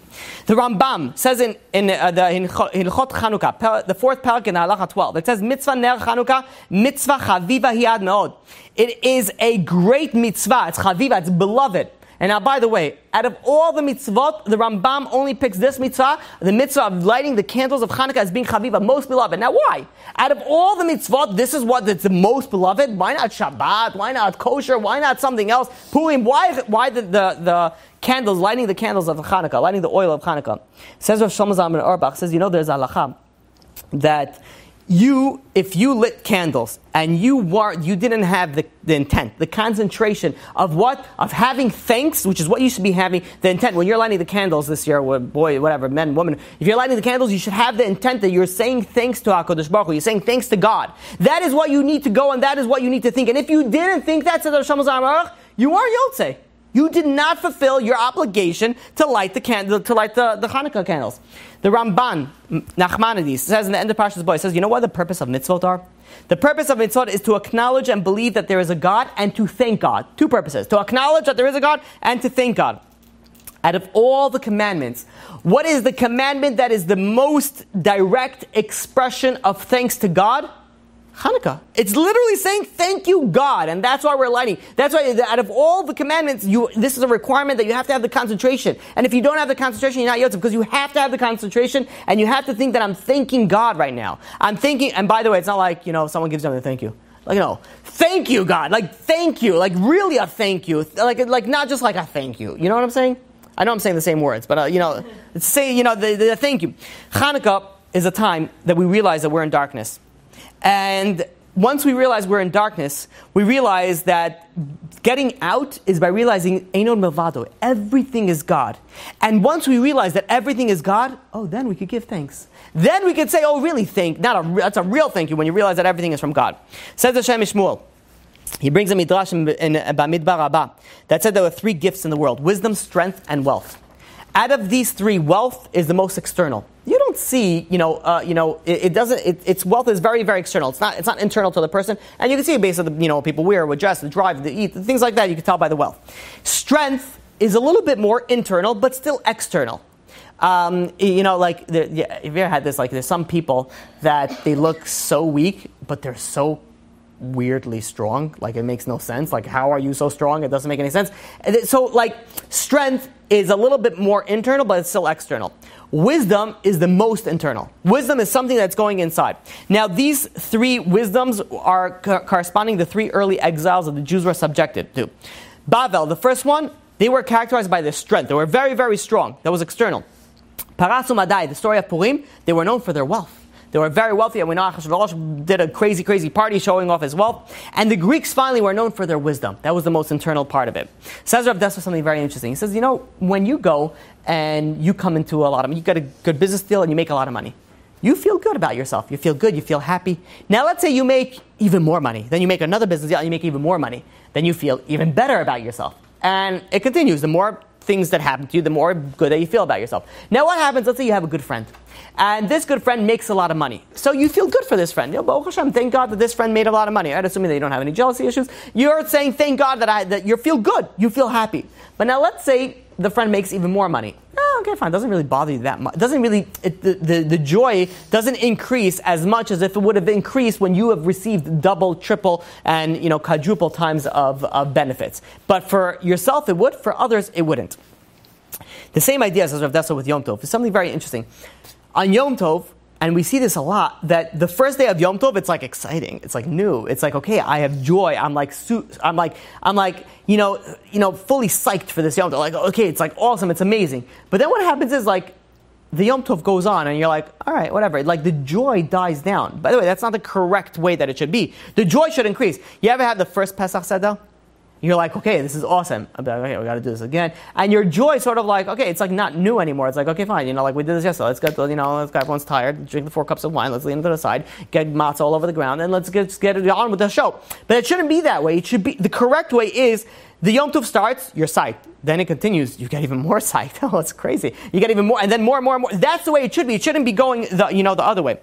The Rambam says in Hilchot Chanukah, the 4th parak in Halacha 12, it says, Mitzvah ner Chanukah, mitzvah chaviva hiad meod. It is a great mitzvah. It's chaviva, it's beloved. And now, by the way, out of all the mitzvot, the Rambam only picks this mitzvah, the mitzvah of lighting the candles of Chanukah as being chaviva, most beloved. Now, why? Out of all the mitzvot, this is what it's the most beloved. Why not Shabbat? Why not kosher? Why not something else? Purim? Why the candles, lighting the candles of Chanukah, lighting the oil of Chanukah? Says Rav Shlomo Zalman Auerbach, says, there's a halacha that if you lit candles and you didn't have the intent, the concentration of having thanks, which is what you should be having, the intent when you're lighting the candles this year, boy, whatever, men, women, if you're lighting the candles, you should have the intent that you're saying thanks to HaKadosh Baruch Hu, you're saying thanks to God. That is what you need to go and that is what you need to think. And if you didn't think that, says Rav Shlomo Zalman Auerbach, you are Yotzei. You did not fulfill your obligation to light the Chanukah candles. The Ramban, Nachmanides, says in the end of Parshas Bo, it says, you know what the purpose of mitzvot are? The purpose of mitzvot is to acknowledge and believe that there is a God and to thank God. 2 purposes. To acknowledge that there is a God and to thank God. Out of all the commandments, what is the commandment that is the most direct expression of thanks to God? Chanukah. It's literally saying, thank you, God. And that's why we're lighting. That's why out of all the commandments, this is a requirement that you have to have the concentration. And if you don't have the concentration, you're not Yotzei, because you have to have the concentration and you have to think that I'm thanking God right now. I'm thinking, and by the way, it's not like, someone gives something, thank you. Thank you, God. Thank you. Really a thank you. Like not just like a thank you. You know what I'm saying? I know I'm saying the same words, but, say, the thank you. Chanukah is a time that we realize that we're in darkness. And once we realize we're in darkness, we realize that getting out is by realizing Ein Od Milvado. Everything is God. And once we realize that everything is God, then we could give thanks. Then we could say, really that's a real thank you when you realize that everything is from God. Says Hashem Shmuel. He brings a midrash in Bamidbar Rabbah that said there were 3 gifts in the world: wisdom, strength, and wealth. Out of these 3, wealth is the most external. You don't see, it doesn't. Its wealth is very, very external. It's not internal to the person, and you can see it based on the, people wear, what dress, the drive, the eat, things like that. You can tell by the wealth. Strength is a little bit more internal, but still external. If you ever had this, there's some people that they look so weak, but they're so weirdly strong. It makes no sense. How are you so strong? It doesn't make any sense. So, strength is a little bit more internal, but it's still external. Wisdom is the most internal. Wisdom is something that's going inside. Now, these 3 wisdoms are corresponding to 3 early exiles that the Jews were subjected to. Bavel, the first one, they were characterized by their strength. They were very, very strong. That was external. Parasu Madai, the story of Purim, they were known for their wealth. They were very wealthy, and we know Achashverosh did a crazy, crazy party showing off his wealth. And the Greeks finally were known for their wisdom. That was the most internal part of it. Says Rav Dessler something very interesting. He says, when you go and you come into you get a good business deal and you make a lot of money, you feel good about yourself. You feel good, you feel happy. Now let's say you make even more money. Then you make another business deal and you make even more money. Then you feel even better about yourself. And it continues. The more things that happen to you, the more good that you feel about yourself. Now what happens? Let's say you have a good friend. And this good friend makes a lot of money. So you feel good for this friend. Baruch Hashem, thank God that this friend made a lot of money. Right? Assuming that you don't have any jealousy issues. You're saying, thank God that you feel good. You feel happy. But now let's say the friend makes even more money. Okay, fine. It doesn't really bother you that much. It doesn't really, the joy doesn't increase as much as if it would have increased when you have received double, triple, and quadruple times of benefits. But for yourself it would, for others it wouldn't. The same idea as Rav Dessler with Yom Tov. It's something very interesting. On Yom Tov, and we see this a lot, that the first day of Yom Tov, it's exciting. It's new. It's okay, I have joy. I'm fully psyched for this Yom Tov. Okay, it's awesome. It's amazing. But then what happens is the Yom Tov goes on, and you're all right, whatever. The joy dies down. By the way, that's not the correct way that it should be. The joy should increase. You ever had the first Pesach Seder? You're okay, this is awesome. I'm okay, we got to do this again. And your joy sort of okay, it's not new anymore. It's okay, fine. We did this yesterday. Let's get, everyone's tired. Drink the 4 cups of wine. Let's lean them to the side. Get matzah all over the ground, and let's get on with the show. But it shouldn't be that way. It should be, the correct way is, the Yom Tov starts, you're psyched. Then it continues, you get even more psyched. Oh, it's crazy. You get even more, and then more and more and more. That's the way it should be. It shouldn't be going the other way.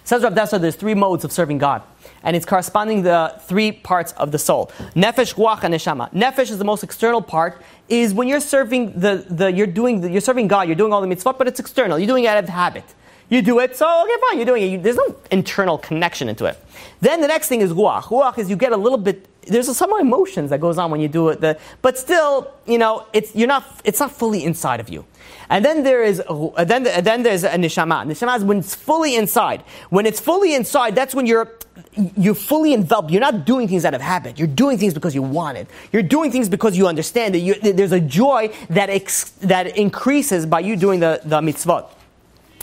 Says Rav Dessler, there's 3 modes of serving God. And it's corresponding the 3 parts of the soul. Nefesh, ruach, and neshama. Nefesh is the most external part, is when you're serving you're serving God, you're doing all the mitzvot, but it's external. You're doing it out of habit. You do it, so okay, fine, you're doing it. There's no internal connection into it. Then the next thing is ruach. Ruach is you get a little bit, there's some emotions that goes on when you do it, but still, it's not fully inside of you. And then there's a neshama. Neshama is when it's fully inside. When it's fully inside, that's when you're fully enveloped. You're not doing things out of habit. You're doing things because you want it. You're doing things because you understand it. There's a joy that increases by you doing the mitzvot.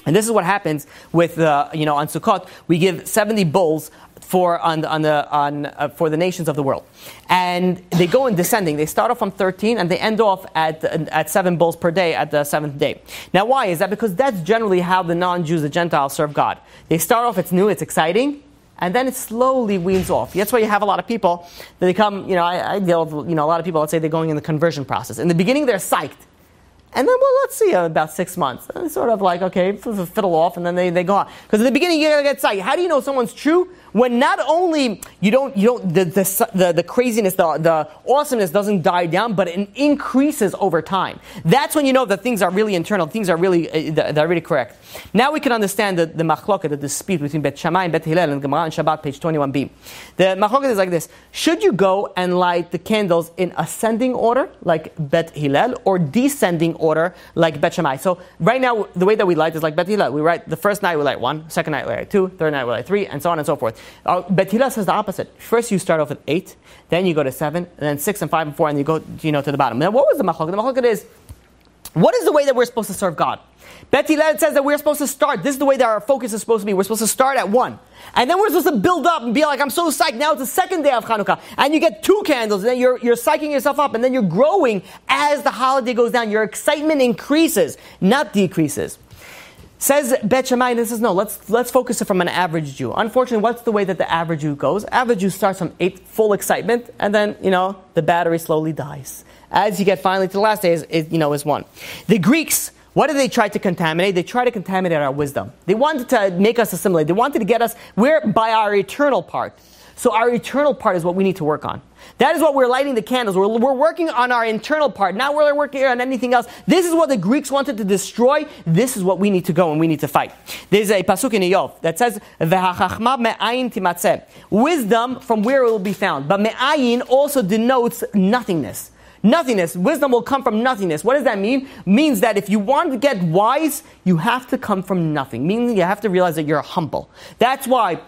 And this is what happens with on Sukkot. We give 70 bulls for the nations of the world, and they go in descending. They start off from 13 and they end off at 7 bulls per day at the 7th day. Now, why is that? Because that's generally how the non-Jews, the Gentiles, serve God. They start off, it's new, it's exciting, and then it slowly weans off. That's why you have a lot of people that they come. I deal with a lot of people. Let's say they're going in the conversion process. In the beginning, they're psyched. And then, let's see, about 6 months. And it's sort of okay, fiddle off, and then they go on. Because in the beginning, you're going to get psyched. How do you know someone's true? When not only the craziness, the awesomeness doesn't die down, but it increases over time. That's when you know that things are really internal, things are really, they're really correct. Now we can understand the machloket, the dispute between Bet Shammai and Bet Hillel in Gemara and Shabbat, page 21b. The machloket is like this. Should you go and light the candles in ascending order, like Bet Hillel, or descending order, like Bet Shammai? So right now, the way that we light is like Bet Hillel. We light, the first night we light 1, second night we light 2, third night we light 3, and so on and so forth. Bet Hillel says the opposite. First you start off at 8, then you go to 7, and then 6 and 5 and 4, and you go to the bottom. Now what was the machloket? The machloket is, what is the way that we're supposed to serve God? Bet Hillel says that we're supposed to start. This is the way that our focus is supposed to be. We're supposed to start at 1. And then we're supposed to build up and be I'm so psyched. Now it's the second day of Chanukah. And you get 2 candles. And then you're psyching yourself up. And then you're growing as the holiday goes down. Your excitement increases, not decreases. Says Bet Shammai, this is no, let's focus it from an average Jew. Unfortunately, what's the way that the average Jew goes? Average Jew starts from full excitement, and then, the battery slowly dies. As you get finally to the last day, is one. The Greeks, what did they try to contaminate? They tried to contaminate our wisdom. They wanted to make us assimilate. They wanted to get us, we're by our eternal part. So our eternal part is what we need to work on. That is what we're lighting the candles. We're working on our internal part. Now we're working on anything else. This is what the Greeks wanted to destroy. This is what we need to go and we need to fight. There's a pasuk in Iyov that says, "V'hachachma me'ayin timatzeh." Wisdom from where it will be found. But me'ayin also denotes nothingness. Nothingness. Wisdom will come from nothingness. What does that mean? Means that if you want to get wise, you have to come from nothing. Meaning you have to realize that you're humble. That's why,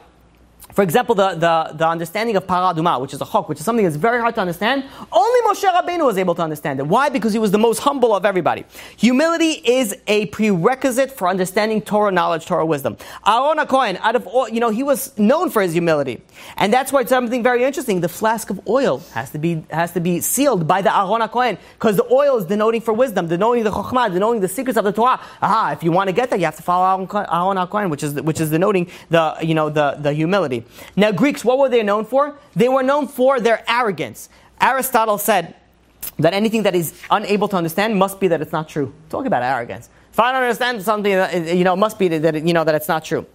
for example, the understanding of paraduma, which is a chok, which is something that's very hard to understand, only Moshe Rabbeinu was able to understand it. Why? Because he was the most humble of everybody. Humility is a prerequisite for understanding Torah knowledge, Torah wisdom. Aaron HaKohen, out of all, he was known for his humility. And that's why it's something very interesting. The flask of oil has to be sealed by the Aaron HaKohen, because the oil is denoting for wisdom, denoting the chokhmah, denoting the secrets of the Torah. If you want to get that, you have to follow Aaron HaKohen, which is denoting the humility. Now, Greeks, what were they known for? They were known for their arrogance. Aristotle said that anything that is unable to understand must be that it's not true. Talk about arrogance. If I don't understand something, it must be that it's not true.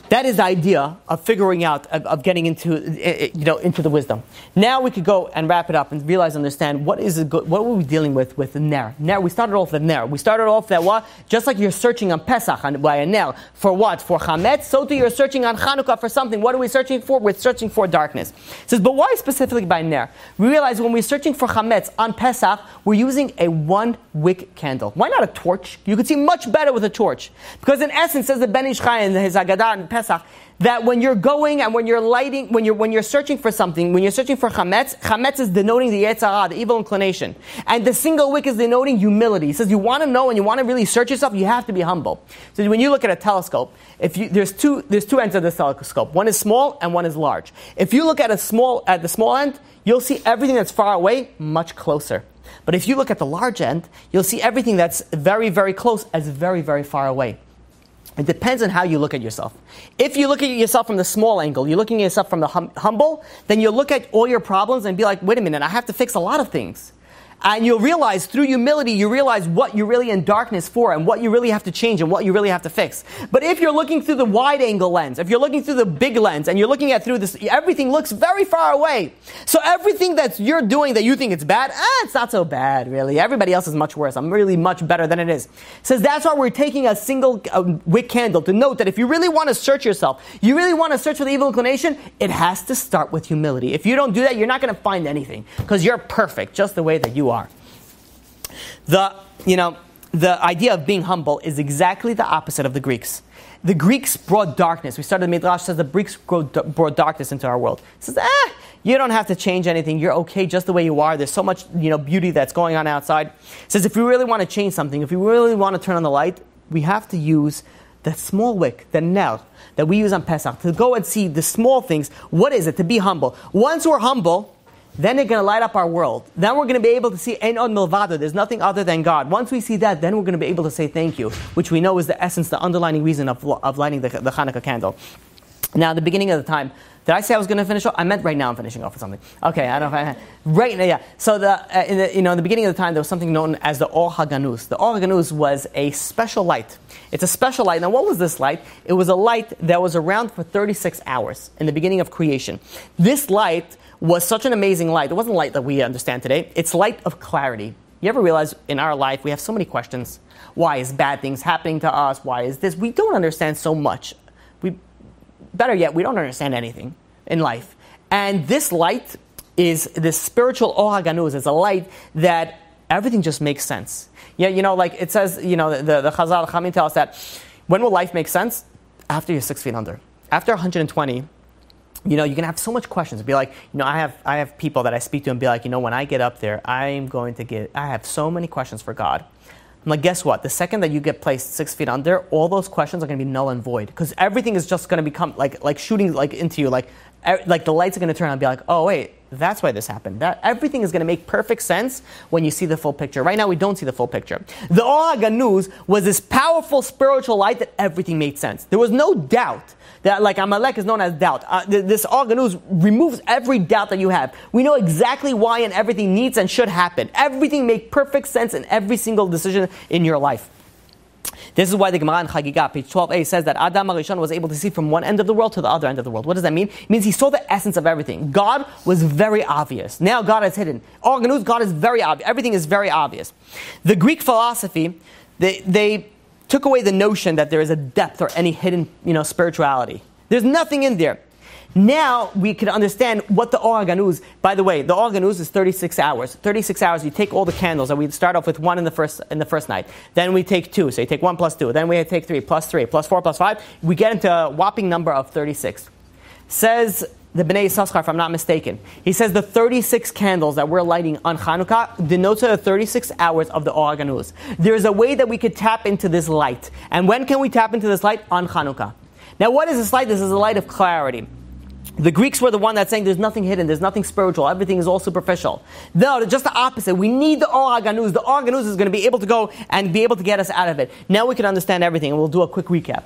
That is the idea of figuring out, of getting into the wisdom. Now we could go and wrap it up and understand what were we dealing with the ner. Ner, we started off with ner. We started off that what? Just like you're searching on Pesach by a ner. For what? For chametz. So too you're searching on Chanukah for something. What are we searching for? We're searching for darkness. It says, but why specifically by ner? We realize when we're searching for chametz on Pesach, we're using a 1-wick candle. Why not a torch? You could see much better with a torch. Because in essence, says the Ben Ish Chai in his Agadah in Pesach, that when you're going and when you're lighting, when you're searching for something, when you're searching for chametz is denoting the Yetzer Hara, the evil inclination. And the single wick is denoting humility. He says you want to know and you want to really search yourself, you have to be humble. So when you look at a telescope, there's two ends of the telescope. One is small and one is large. If you look at the small end, you'll see everything that's far away much closer. But if you look at the large end, you'll see everything that's very, very close as very, very far away. It depends on how you look at yourself. If you look at yourself from the small angle, you're looking at yourself from the humble, then you'll look at all your problems and be like, wait a minute, I have to fix a lot of things. And you'll realize, through humility, you realize what you're really in darkness for and what you really have to change and what you really have to fix. But if you're looking through the wide angle lens, if you're looking through the big lens and you're looking at through this, everything looks very far away. So everything that you're doing that you think it's bad, it's not so bad, really. Everybody else is much worse. I'm really much better than it is. It says that's why we're taking a single wick candle to note that if you really want to search yourself, you really want to search for the evil inclination, it has to start with humility. If you don't do that, you're not going to find anything because you're perfect just the way that you are. The idea of being humble is exactly the opposite of the Greeks. The Greeks brought darkness. We started the Midrash says the Greeks brought darkness into our world. It says, you don't have to change anything. You're okay just the way you are. There's so much, beauty that's going on outside. It says if we really want to change something, if we really want to turn on the light, we have to use that small wick, the ner, that we use on Pesach, to go and see the small things. What is it? To be humble. Once we're humble, then they're going to light up our world. Then we're going to be able to see Ein Od Milvado. There's nothing other than God. Once we see that, then we're going to be able to say thank you, which we know is the essence, the underlying reason of lighting the Chanukah candle. Now, at the beginning of the time, did I say I was going to finish off? I meant right now I'm finishing off with something. Okay, I don't know if right now, yeah. So in the beginning of the time, there was something known as the Or HaGanuz. The Or HaGanuz was a special light. It's a special light. Now, what was this light? It was a light that was around for 36 hours in the beginning of creation. This light was such an amazing light. It wasn't light that we understand today. It's light of clarity. You ever realize in our life we have so many questions? Why is bad things happening to us? Why is this? We don't understand so much. Better yet, we don't understand anything in life. And this light is this spiritual Or HaGanuz. It's a light that everything just makes sense. Yeah, like it says, the Chazal, Chachamim tell us that when will life make sense? After you're 6 feet under. After 120, you can have so much questions. Be like, I have people that I speak to and be like, when I get up there, I have so many questions for God. I'm like, guess what? The second that you get placed 6 feet under, all those questions are going to be null and void because everything is just going to become like shooting like into you, like the lights are going to turn on and be like, oh wait, That's why this happened. That everything is going to make perfect sense when you see the full picture. Right now, we don't see the full picture. The Or HaGanuz was this powerful spiritual light that everything made sense. There was no doubt that, like Amalek is known as doubt. This Or HaGanuz removes every doubt that you have. We know exactly why and everything needs and should happen. Everything makes perfect sense in every single decision in your life. This is why the Gemara in Chagigah, page 12a, says that Adam HaRishon was able to see from one end of the world to the other end of the world. What does that mean? It means he saw the essence of everything. God was very obvious. Now God is hidden. Or HaGanuz, God is very obvious. Everything is very obvious. The Greek philosophy, they took away the notion that there is a depth or any hidden, spirituality. There's nothing in there. Now we can understand what the Or HaGanuz. By the way, the Or HaGanuz is 36 hours. 36 hours. You take all the candles, and we start off with one in the first night. Then we take 2. So you take 1 plus 2. Then we take 3 plus 3 plus 4 plus 5. We get into a whopping number of 36. Says the Bnei Yissaschar, if I'm not mistaken, he says the 36 candles that we're lighting on Chanukah denotes the 36 hours of the Or HaGanuz. There's a way that we could tap into this light. And when can we tap into this light? On Chanukah. Now what is this light? This is a light of clarity. The Greeks were the one that's saying there's nothing hidden, there's nothing spiritual, everything is all superficial. No, just the opposite. We need the Or HaGanuz. The Or HaGanuz is going to be able to go and be able to get us out of it. Now we can understand everything, and we'll do a quick recap.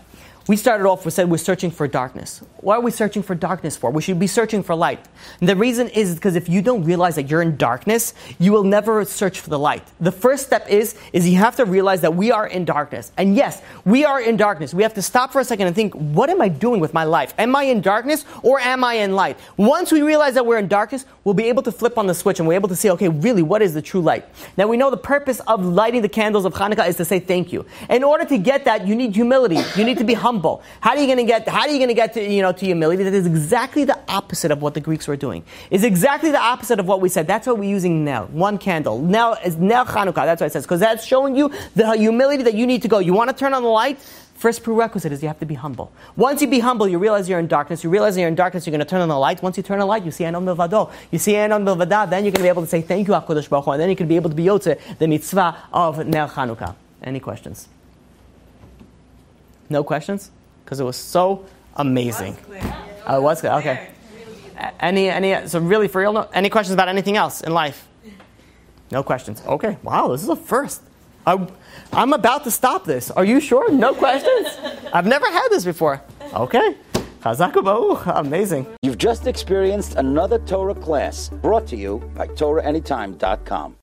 We started off, we said we're searching for darkness. What are we searching for darkness for? We should be searching for light. And the reason is because if you don't realize that you're in darkness, you will never search for the light. The first step is you have to realize that we are in darkness. And yes, we are in darkness. We have to stop for a second and think, what am I doing with my life? Am I in darkness or am I in light? Once we realize that we're in darkness, we'll be able to flip on the switch and we're able to see, okay, really, what is the true light? Now we know the purpose of lighting the candles of Chanukah is to say thank you. In order to get that, you need humility. You need to be humble. How are you going to get to humility? That is exactly the opposite of what the Greeks were doing. It's exactly the opposite of what we said. That's what we're using now. One candle. Now is Nel Chanukah. That's what it says. Because that's showing you the humility that you need to go. You want to turn on the light? First prerequisite is you have to be humble. Once you be humble, you realize you're in darkness. You realize you're in darkness, you're going to turn on the light. Once you turn on the light, you see Enon Milvado. You see Enon Milvada, then you're going to be able to say thank you, HaKadosh Baruch Hu, and then you can be able to be Yotze, the mitzvah of Nel Chanukah. Any questions? No questions? Because it was so amazing. It was clear. Okay. So really for real, any questions about anything else in life? No questions. Okay. Wow, this is a first. I'm about to stop this. Are you sure? No questions? I've never had this before. Okay. Chazak u'baruch. Amazing. You've just experienced another Torah class brought to you by TorahAnytime.com.